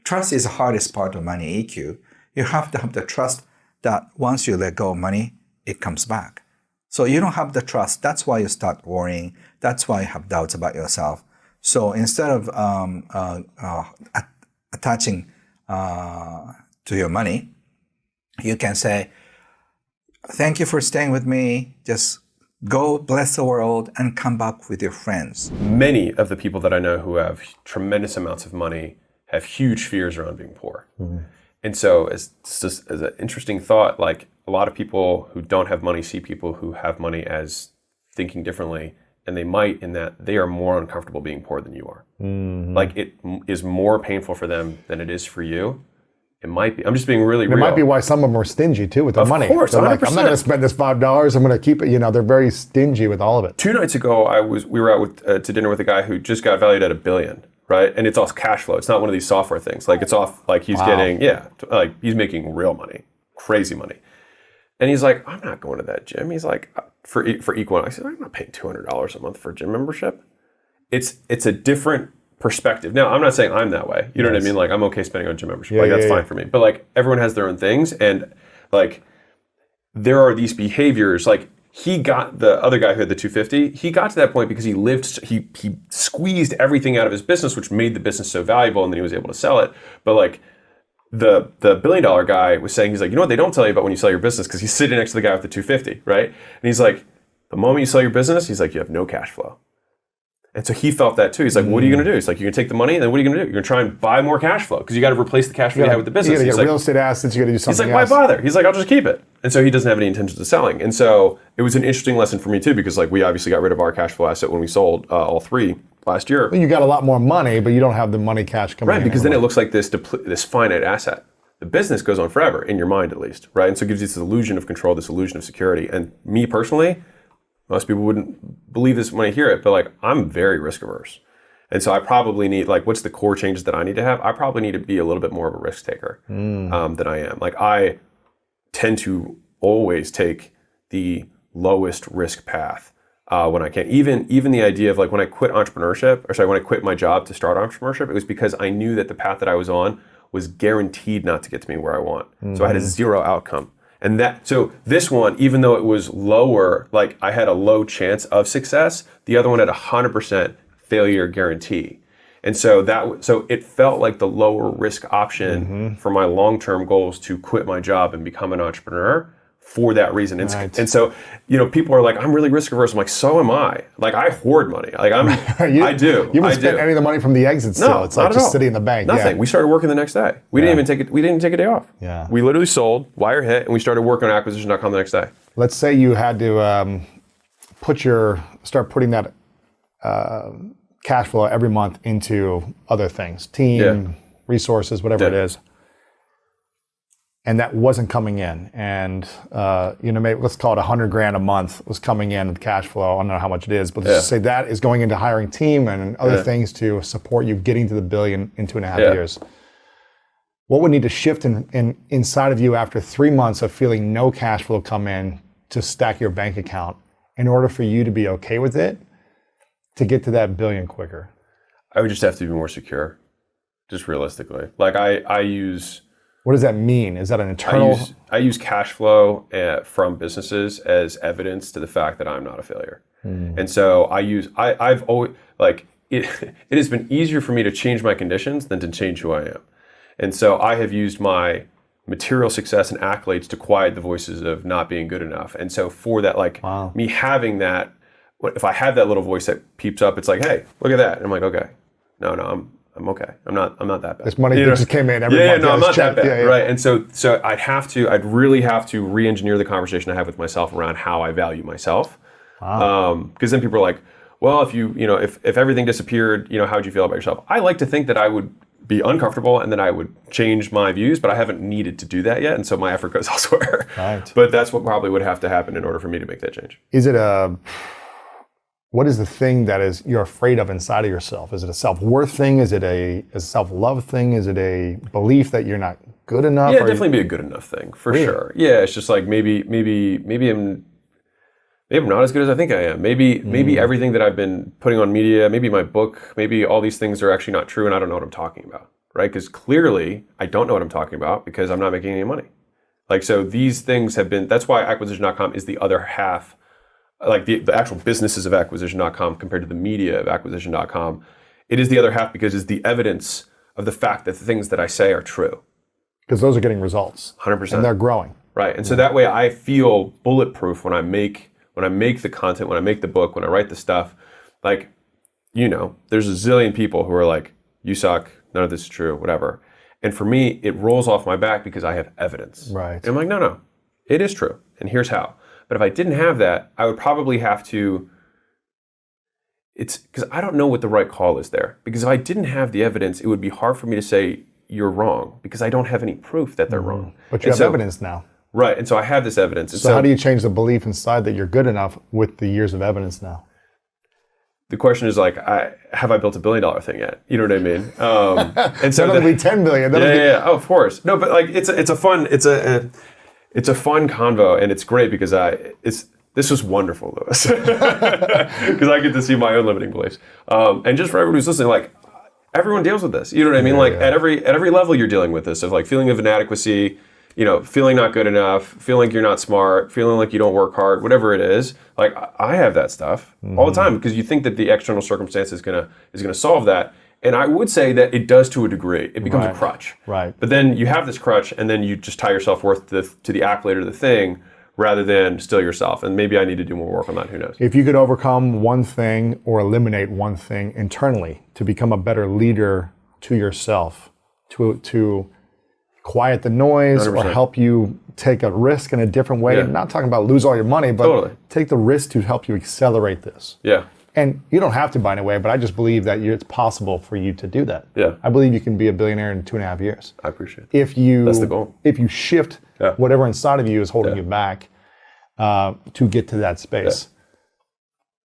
Trust is the hardest part of money EQ. You have to have the trust that once you let go of money, it comes back. So you don't have the trust. That's why you start worrying. That's why you have doubts about yourself. So instead of attaching to your money, you can say, thank you for staying with me. Just go bless the world and come back with your friends. Many of the people that I know who have tremendous amounts of money have huge fears around being poor. And so as an interesting thought, like a lot of people who don't have money see people who have money as thinking differently, and they might in that they are more uncomfortable being poor than you are. Like it is more painful for them than it is for you. It might be. I'm just being really It real. might be why some of them are stingy too with their money. Of course, They're like, 100%. I'm not going to spend this $5. I'm going to keep it. You know, they're very stingy with all of it. 2 nights ago, we were out to dinner with a guy who just got valued at $1 billion, right? And it's off cash flow. It's not one of these software things. Like it's off, like he's getting, like he's making real money, crazy money. And he's like, I'm not going to that gym. He's like, for Equine, I said, I'm not paying $200 a month for a gym membership. It's a different perspective. Now, I'm not saying I'm that way. You know what I mean? Like, I'm okay spending on gym membership. Like, that's fine for me. But like, everyone has their own things, and like, there are these behaviors. Like, he got the other guy who had the 250. He got to that point because he squeezed everything out of his business, which made the business so valuable, and then he was able to sell it. But like, the $1 billion guy was saying, he's like, you know what they don't tell you about when you sell your business, because he's sitting next to the guy with the 250, right? And he's like, the moment you sell your business, he's like, you have no cash flow. And so he felt that too. He's like, what are you going to do? He's like, you're going to take the money, and then what are you going to do? You're going to try and buy more cash flow, because you got to replace the cash flow you had with the business. You got to He's get like, real estate assets. You got to do something He's like, else. why bother? He's like, I'll just keep it. And so he doesn't have any intentions of selling. And so it was an interesting lesson for me too, because like we obviously got rid of our cash flow asset when we sold all 3 last year. Well, you got a lot more money, but you don't have the money cash coming in. Right, because then it looks like this finite asset. The business goes on forever, in your mind at least, right? And so it gives you this illusion of control, this illusion of security. And me personally, most people wouldn't believe this when I hear it, but like, I'm very risk averse. And so I probably need, like, what's the core changes that I need to have? I probably need to be a little bit more of a risk taker than I am. Like, I tend to always take the lowest risk path when I can. Even the idea of like when I quit entrepreneurship, when I quit my job to start entrepreneurship, it was because I knew that the path that I was on was guaranteed not to get to me where I want. So I had a 0 outcome. And so this one, even though it was lower, like I had a low chance of success, the other one had 100% failure guarantee. And so it felt like the lower risk option for my long-term goals to quit my job and become an entrepreneur for that reason. And so, you know, people are like, I'm really risk averse. I'm like, so am I. Like, I hoard money. Like, I do. You haven't spent any of the money from the exit still. No, it's like just sitting in the bank. Nothing. We started working the next day. We didn't even take a day off. Yeah. We literally sold, wire hit, and we started working on acquisition.com the next day. Let's say you had to start putting that cash flow every month into other things, team, resources, whatever it is. And that wasn't coming in. And, maybe let's call it $100,000 a month was coming in cash flow. I don't know how much it is, but let's just say that is going into hiring team and other things to support you getting to the $1 billion in 2.5 years. What would need to shift inside of you after 3 months of feeling no cash flow come in to stack your bank account in order for you to be okay with it to get to that $1 billion quicker? I would just have to be more secure, just realistically. Like I use... What does that mean? Is that an internal... I use cash flow from businesses as evidence to the fact that I'm not a failure. And so I've always, like, it has been easier for me to change my conditions than to change who I am. And so I have used my material success and accolades to quiet the voices of not being good enough. And so for that, like, me having that, if I have that little voice that peeps up, it's like, hey, look at that. And I'm like, okay, no, I'm okay. I'm not that bad. This money just came in every month. I'm not that bad, right? And so I'd really have to re-engineer the conversation I have with myself around how I value myself. Because then people are like, well, if everything disappeared, how would you feel about yourself? I like to think that I would be uncomfortable and then I would change my views, but I haven't needed to do that yet, and so my effort goes elsewhere. Right. But that's what probably would have to happen in order for me to make that change. What is the thing that you're afraid of inside of yourself? Is it a self-worth thing? Is it a self-love thing? Is it a belief that you're not good enough? Yeah, definitely be a good enough thing, for sure. Yeah, it's just like maybe I'm not as good as I think I am. Maybe everything that I've been putting on media, maybe my book, maybe all these things are actually not true and I don't know what I'm talking about, right? Because clearly I don't know what I'm talking about because I'm not making any money. Like, so these things that's why acquisition.com is the other half. Like the actual businesses of acquisition.com compared to the media of acquisition.com, it is the other half because it's the evidence of the fact that the things that I say are true. Because those are getting results. 100%. And they're growing. Right. And so that way I feel bulletproof when I make the content, when I make the book, when I write the stuff. Like, there's a zillion people who are like, you suck, none of this is true, whatever. And for me, it rolls off my back because I have evidence. Right. And I'm like, no, it is true. And here's how. But if I didn't have that, I would probably have to, it's because I don't know what the right call is there. Because if I didn't have the evidence, it would be hard for me to say, you're wrong because I don't have any proof that they're wrong. But you have evidence now. Right, and so I have this evidence. And So how do you change the belief inside that you're good enough with the years of evidence now? the question is like, have I built $1 billion thing yet? You know what I mean? And so that'll be 10 billion. Yeah. Oh, of course. No, but like it's a fun convo, and it's great because this was wonderful, Lewis, because I get to see my own limiting beliefs. And just for everyone who's listening, like everyone deals with this. You know what I mean? At every level, you're dealing with this of like feeling of inadequacy. You know, feeling not good enough, feeling like you're not smart, feeling like you don't work hard, whatever it is. Like I have that stuff all the time because you think that the external circumstance is gonna solve that. And I would say that it does to a degree. It becomes a crutch. Right. But then you have this crutch, and then you just tie your self-worth to the accolade of the thing rather than still yourself. And maybe I need to do more work on that. Who knows? If you could overcome one thing or eliminate one thing internally to become a better leader to yourself, to quiet the noise 100%. or help you take a risk in a different way. Yeah. I'm not talking about lose all your money, but take the risk to help you accelerate this. Yeah. And you don't have to, by the way, but I just believe that it's possible for you to do that. Yeah. I believe you can be a billionaire in 2.5 years. I appreciate it. That's the goal. If you shift whatever inside of you is holding you back to get to that space.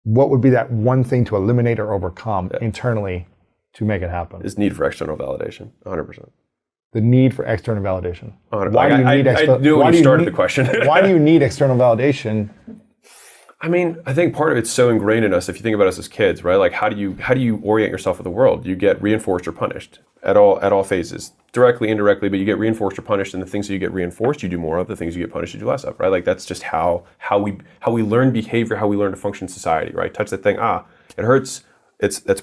What would be that one thing to eliminate or overcome internally to make it happen? Is need for external validation, 100%. The need for external validation. Why do you need I knew when you started the question. Why do you need external validation? I mean, I think part of it's so ingrained in us. If you think about us as kids, right? Like, how do you orient yourself with the world? You get reinforced or punished at all phases, directly, indirectly. But you get reinforced or punished, and the things that you get reinforced, you do more of. The things you get punished, you do less of, right? Like that's just how we learn behavior, how we learn to function in society, right? Touch that thing, it hurts.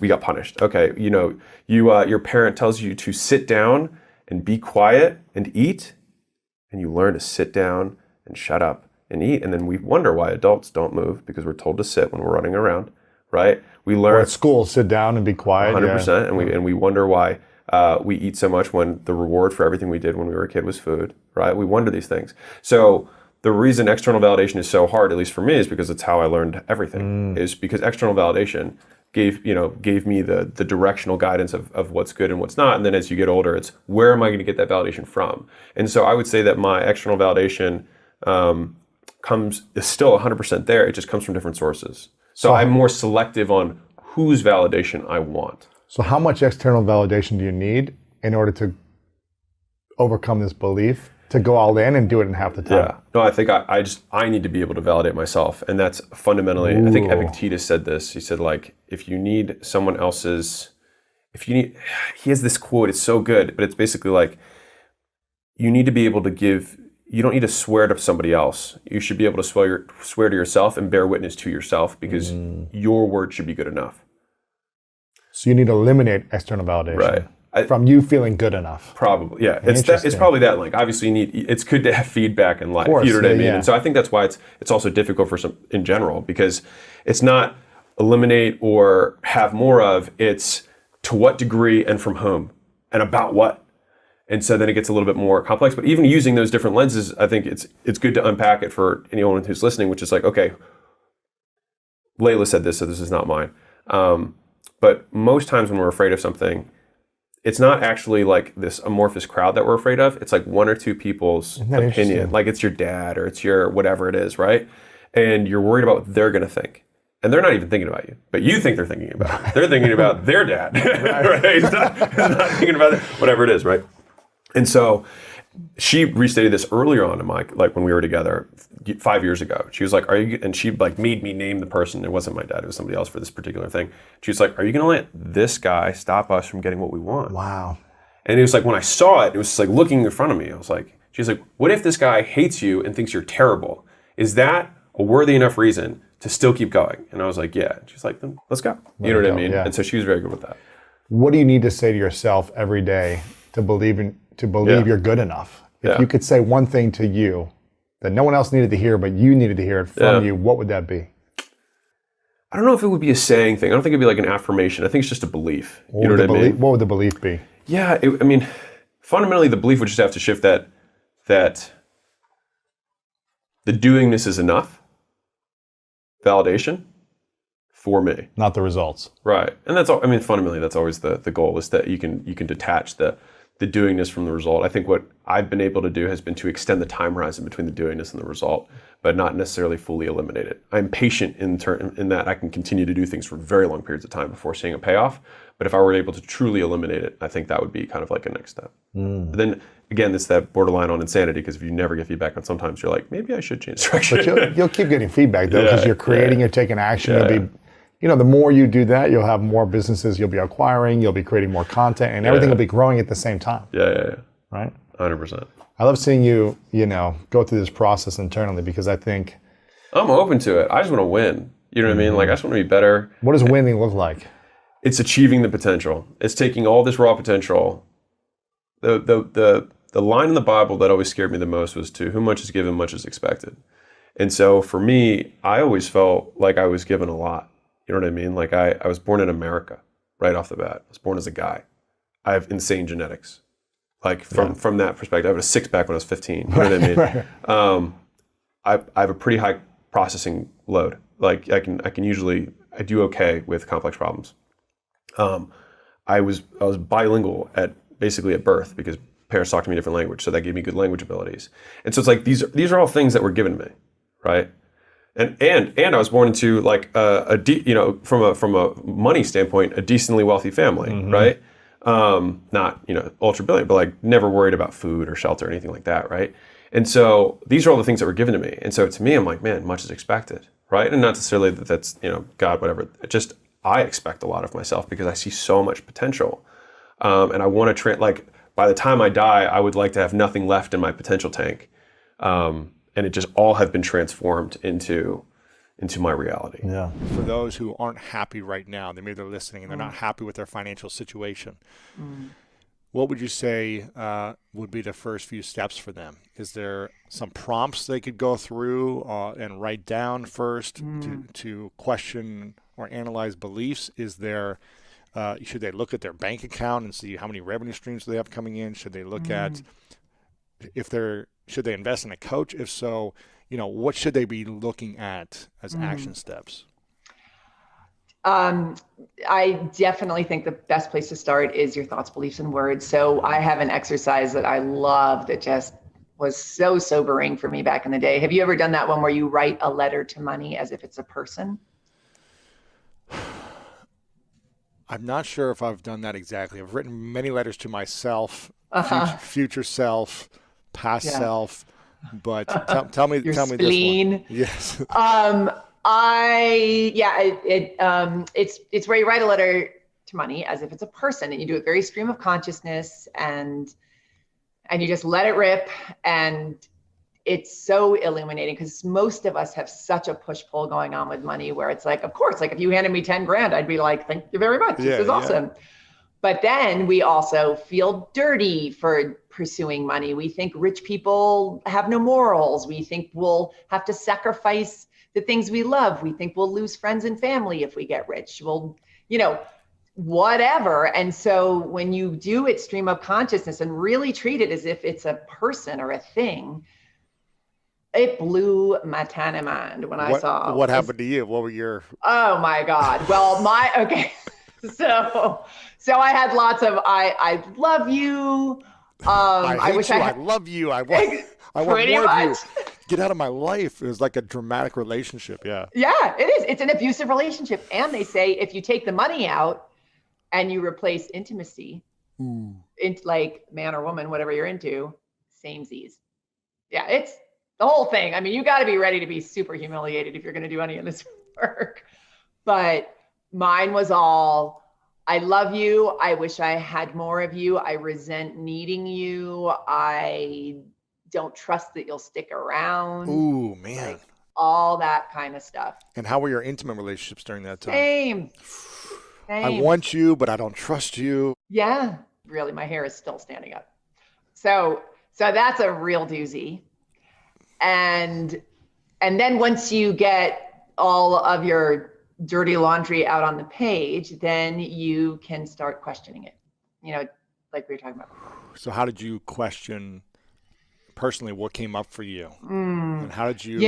We got punished. Okay, your parent tells you to sit down and be quiet and eat, and you learn to sit down and shut up and eat, and then we wonder why adults don't move because we're told to sit when we're running around, right? We learn or at school, sit down and be quiet. 100%, and we wonder why we eat so much when the reward for everything we did when we were a kid was food, right? We wonder these things. So the reason external validation is so hard, at least for me, is because it's how I learned everything. Is because external validation gave me the directional guidance of what's good and what's not. And then as you get older, it's where am I going to get that validation from? And so I would say that my external validation is still 100% there. It just comes from different sources. So I'm more selective on whose validation I want. So how much external validation do you need in order to overcome this belief, to go all in and do it in half the time? Yeah. No, I think I need to be able to validate myself. And that's fundamentally, I think Epictetus said this. He said, like, he has this quote, it's so good, but it's basically like, you need to be able to you don't need to swear to somebody else. You should be able to swear to yourself and bear witness to yourself because your word should be good enough. So you need to eliminate external validation. Right. From you feeling good enough. Probably, yeah. It's probably that link. Obviously, it's good to have feedback in life. Of course, you know what I mean? yeah. And so I think that's why it's also difficult for some in general because it's not eliminate or have more of. It's to what degree and from whom and about what. And so then it gets a little bit more complex. But even using those different lenses, I think it's good to unpack it for anyone who's listening, which is like, okay, Layla said this, so this is not mine. But most times when we're afraid of something, it's not actually like this amorphous crowd that we're afraid of. It's like one or two people's opinion. Like it's your dad or it's your whatever it is, right? And you're worried about what they're going to think. And they're not even thinking about you. But you think they're thinking about it. They're thinking about their dad, right? He's not thinking about it, whatever it is, right? And so she restated this earlier on in like when we were together 5 years ago. She was like, and she like made me name the person. It wasn't my dad, it was somebody else for this particular thing. She was like, are you going to let this guy stop us from getting what we want? Wow. And it was like, when I saw it, it was just like looking in front of me. I was like, she's like, what if this guy hates you and thinks you're terrible? Is that a worthy enough reason to still keep going? And I was like, yeah. And she's like, then let's go. You know what I mean? Yeah. And so she was very good with that. What do you need to say to yourself every day to believe you're good enough? If you could say one thing to you that no one else needed to hear, but you needed to hear it from you, what would that be? I don't know if it would be a saying thing. I don't think it'd be like an affirmation. I think it's just a belief. You know what I mean? What would the belief be? Yeah, fundamentally the belief would just have to shift that the doingness is enough validation for me. Not the results. Right. And that's all. Fundamentally that's always the goal is that you can detach the the doingness from the result. I think what I've been able to do has been to extend the time horizon between the doingness and the result, but not necessarily fully eliminate it. I'm patient in that I can continue to do things for very long periods of time before seeing a payoff. But if I were able to truly eliminate it, I think that would be kind of like a next step. But then again, it's that borderline on insanity, because if you never get feedback on sometimes, you're like, maybe I should change direction. But you'll keep getting feedback though, because you're creating, you're taking action. You'll be, the more you do that, you'll have more businesses you'll be acquiring, you'll be creating more content, and everything will be growing at the same time. Yeah. Right? 100%. I love seeing you, go through this process internally, because I think I'm open to it. I just want to win. You know what I mean? Like, I just want to be better. What does winning look like? It's achieving the potential. It's taking all this raw potential. The line in the Bible that always scared me the most was, to whom much is given, much is expected. And so for me, I always felt like I was given a lot. You know what I mean? Like I was born in America right off the bat. I was born as a guy. I have insane genetics. Like from that perspective, I had a six-pack when I was 15. You know what I mean? Right. I have a pretty high processing load. Like I do okay with complex problems. I was bilingual at birth, because parents talked to me a different language, so that gave me good language abilities. And so it's like these are all things that were given to me, right? And I was born into like from a money standpoint, a decently wealthy family, right? Not ultra brilliant, but like never worried about food or shelter or anything like that, right? And so these are all the things that were given to me. And so to me, I'm like, man, much is expected, right? And not necessarily that that's God, whatever. Just I expect a lot of myself, because I see so much potential, and I want to like by the time I die, I would like to have nothing left in my potential tank. And it just all have been transformed into my reality. Yeah. For those who aren't happy right now, maybe they're listening and they're not happy with their financial situation, what would you say would be the first few steps for them? Is there some prompts they could go through and write down first to question or analyze beliefs? Is there should they look at their bank account and see how many revenue streams they have coming in? Should they look at should they invest in a coach? If so, what should they be looking at as action steps? I definitely think the best place to start is your thoughts, beliefs, and words. So I have an exercise that I love that just was so sobering for me back in the day. Have you ever done that one where you write a letter to money as if it's a person? I'm not sure if I've done that exactly. I've written many letters to myself, future self, past self, but tell me this one. Yes. It's where you write a letter to money as if it's a person, and you do it very stream of consciousness, and you just let it rip. And it's so illuminating, because most of us have such a push-pull going on with money, where it's like, of course, like if you handed me 10 grand, I'd be like, thank you very much. This is awesome. But then we also feel dirty for pursuing money. We think rich people have no morals. We think we'll have to sacrifice the things we love. We think we'll lose friends and family if we get rich. We'll, whatever. And so when you do it stream of consciousness and really treat it as if it's a person or a thing, it blew my tiny mind when I saw. What happened to you? What were your? Oh my God. Well, okay. So I had lots of, I love you. I wish I love you. I want more of you. Get out of my life. It was like a dramatic relationship. Yeah. Yeah, it is. It's an abusive relationship. And they say, if you take the money out and you replace intimacy, into like man or woman, whatever you're into, samesies. Yeah, it's the whole thing. I mean, you got to be ready to be super humiliated if you're going to do any of this work. But mine was all, I love you. I wish I had more of you. I resent needing you. I don't trust that you'll stick around. Ooh, man. Like, all that kind of stuff. And how were your intimate relationships during that time? Same. I want you, but I don't trust you. Yeah. Really, my hair is still standing up. So that's a real doozy. And then once you get all of your dirty laundry out on the page, then you can start questioning it, like we were talking about. So how did you question personally what came up for you? And how did you?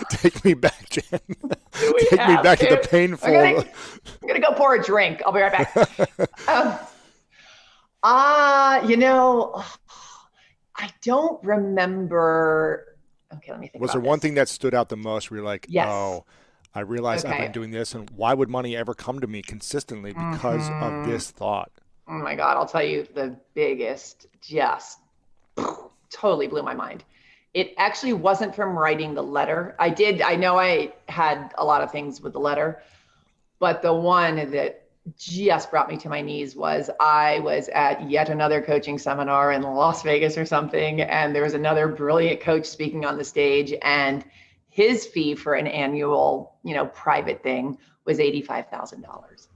Take me back, Jen. Take me back to the painful. I'm gonna go pour a drink. I'll be right back. You know, I don't remember. Okay, let me think Was about there one this. thing that stood out the most where you're like, Yes. oh, I realize I've Okay. been doing this, and why would money ever come to me consistently because of this thought? Oh my God, I'll tell you the biggest, just totally blew my mind. It actually wasn't from writing the letter. I know I had a lot of things with the letter, but the one that just brought me to my knees was I was at yet another coaching seminar in Las Vegas or something, and there was another brilliant coach speaking on the stage, and his fee for an annual, private thing was $85,000.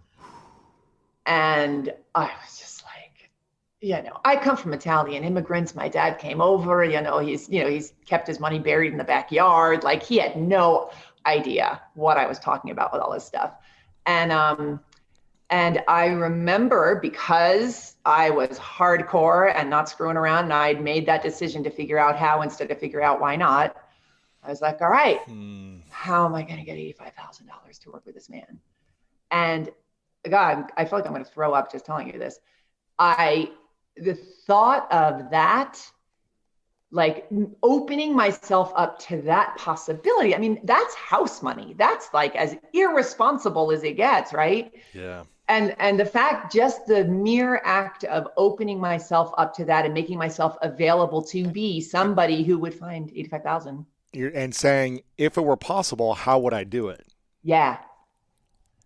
And I was just like, I come from Italian immigrants. My dad came over, he's kept his money buried in the backyard. Like, he had no idea what I was talking about with all this stuff. And I remember, because I was hardcore and not screwing around, and I'd made that decision to figure out how instead of figure out why not. I was like, all right, how am I going to get $85,000 to work with this man? And God, I feel like I'm going to throw up just telling you this. The thought of that, like opening myself up to that possibility. I mean, that's house money. That's like as irresponsible as it gets, right? Yeah. And the fact, just the mere act of opening myself up to that and making myself available to be somebody who would find 85,000. And saying, if it were possible, how would I do it? Yeah.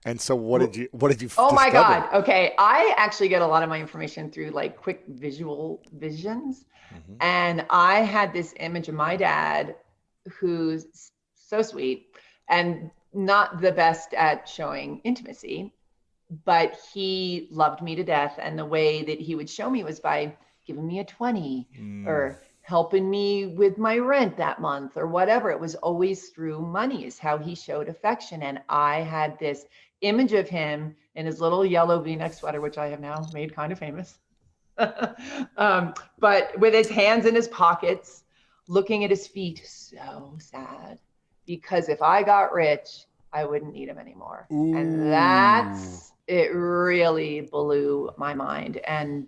And so what did you Oh my discover? God. Okay. I actually get a lot of my information through like quick visual visions. And I had this image of my dad, who's so sweet and not the best at showing intimacy, but he loved me to death. And the way that he would show me was by giving me a 20 or helping me with my rent that month or whatever. It was always through money is how he showed affection. And I had this image of him in his little yellow V-neck sweater, which I have now made kind of famous. But with his hands in his pockets, looking at his feet, so sad. Because if I got rich, I wouldn't need him anymore. And it really blew my mind. And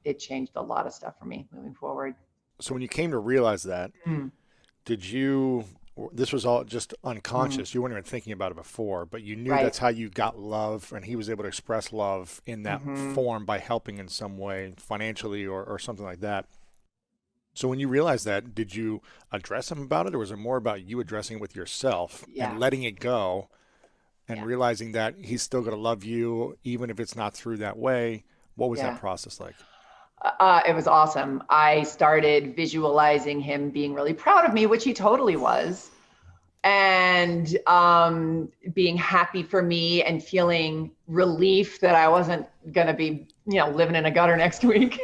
it changed a lot of stuff for me moving forward. So when you came to realize that, this was all just unconscious. You weren't even thinking about it before, but you knew that's how you got love, and he was able to express love in that form by helping in some way, financially or something like that. So when you realized that, did you address him about it, or was it more about you addressing it with yourself and letting it go and realizing that he's still going to love you even if it's not through that way? What was that process like? It was awesome. I started visualizing him being really proud of me, which he totally was, and being happy for me and feeling relief that I wasn't going to be, living in a gutter next week.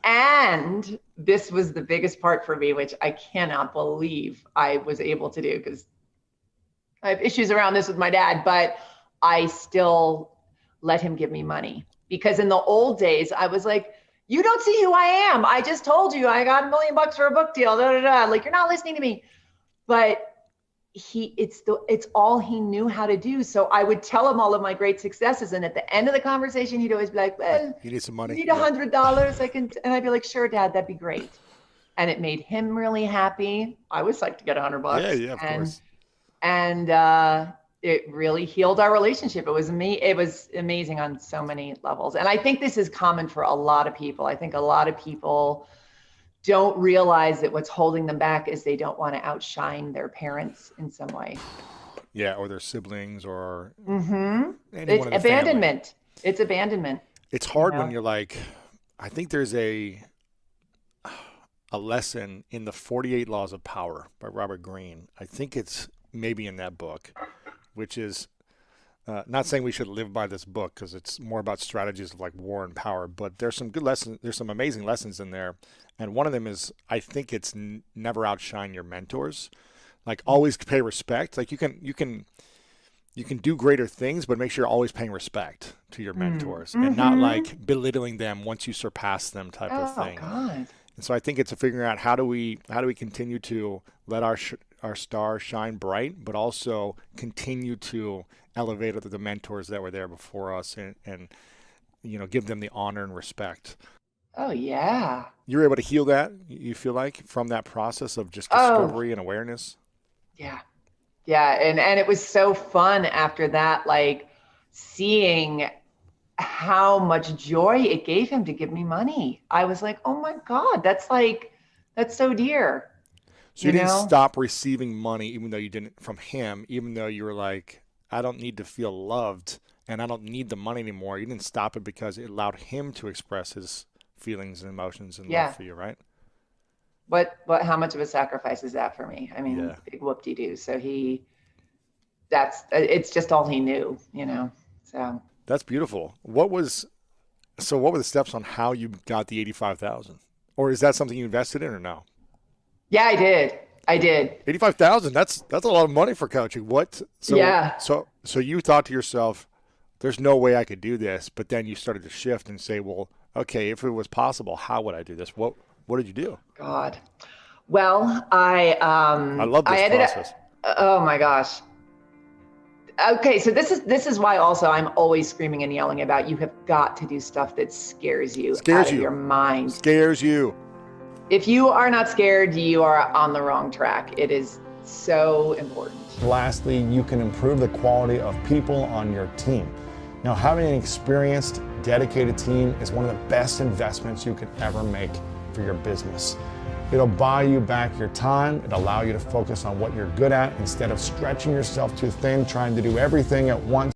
And this was the biggest part for me, which I cannot believe I was able to do, because I have issues around this with my dad, but I still let him give me money. Because in the old days, I was like, you don't see who I am. I just told you I got $1 million for a book deal. Like, you're not listening to me. But it's all he knew how to do. So I would tell him all of my great successes. And at the end of the conversation, he'd always be like, well, you need some money. You need $100. And I'd be like, sure, Dad, that'd be great. And it made him really happy. I always like to get $100. Yeah, of course. And it really healed our relationship. It was amazing on so many levels. And I think this is common for a lot of people. I think a lot of people don't realize that what's holding them back is they don't want to outshine their parents in some way. Yeah, or their siblings, or It's abandonment. It's abandonment. It's hard when you're like, I think there's a lesson in the 48 Laws of Power by Robert Greene. I think it's maybe in that book, which is not saying we should live by this book, because it's more about strategies of like war and power, but there's some good lessons. There's some amazing lessons in there. And one of them is, I think it's never outshine your mentors. Like, always pay respect. Like, you can do greater things, but make sure you're always paying respect to your mentors and not like belittling them once you surpass them type of thing. God. And so I think it's a figuring out how do we continue to let our star shine bright, but also continue to elevate the mentors that were there before us, and give them the honor and respect. Oh yeah. You were able to heal that, you feel like, from that process of just discovery and awareness? Yeah. Yeah. And it was so fun after that, like seeing how much joy it gave him to give me money. I was like, oh my God, that's so dear. So you didn't stop receiving money even though you didn't from him, even though you were like, I don't need to feel loved and I don't need the money anymore. You didn't stop it because it allowed him to express his feelings and emotions and love for you, right? How much of a sacrifice is that for me? I mean, big whoop-de-doo. So it's just all he knew, so. That's beautiful. What were the steps on how you got the 85,000? Or is that something you invested in or no? Yeah, I did. 85,000, that's a lot of money for coaching. So you thought to yourself, there's no way I could do this, but then you started to shift and say, well, okay, if it was possible, how would I do this? What did you do? God. Well, I love this process. Oh my gosh. Okay, so this is why also I'm always screaming and yelling about you have got to do stuff that scares you out of your mind. Scares you. If you are not scared, you are on the wrong track. It is so important. Lastly, you can improve the quality of people on your team. Now, having an experienced, dedicated team is one of the best investments you could ever make for your business. It'll buy you back your time. It'll allow you to focus on what you're good at instead of stretching yourself too thin, trying to do everything at once.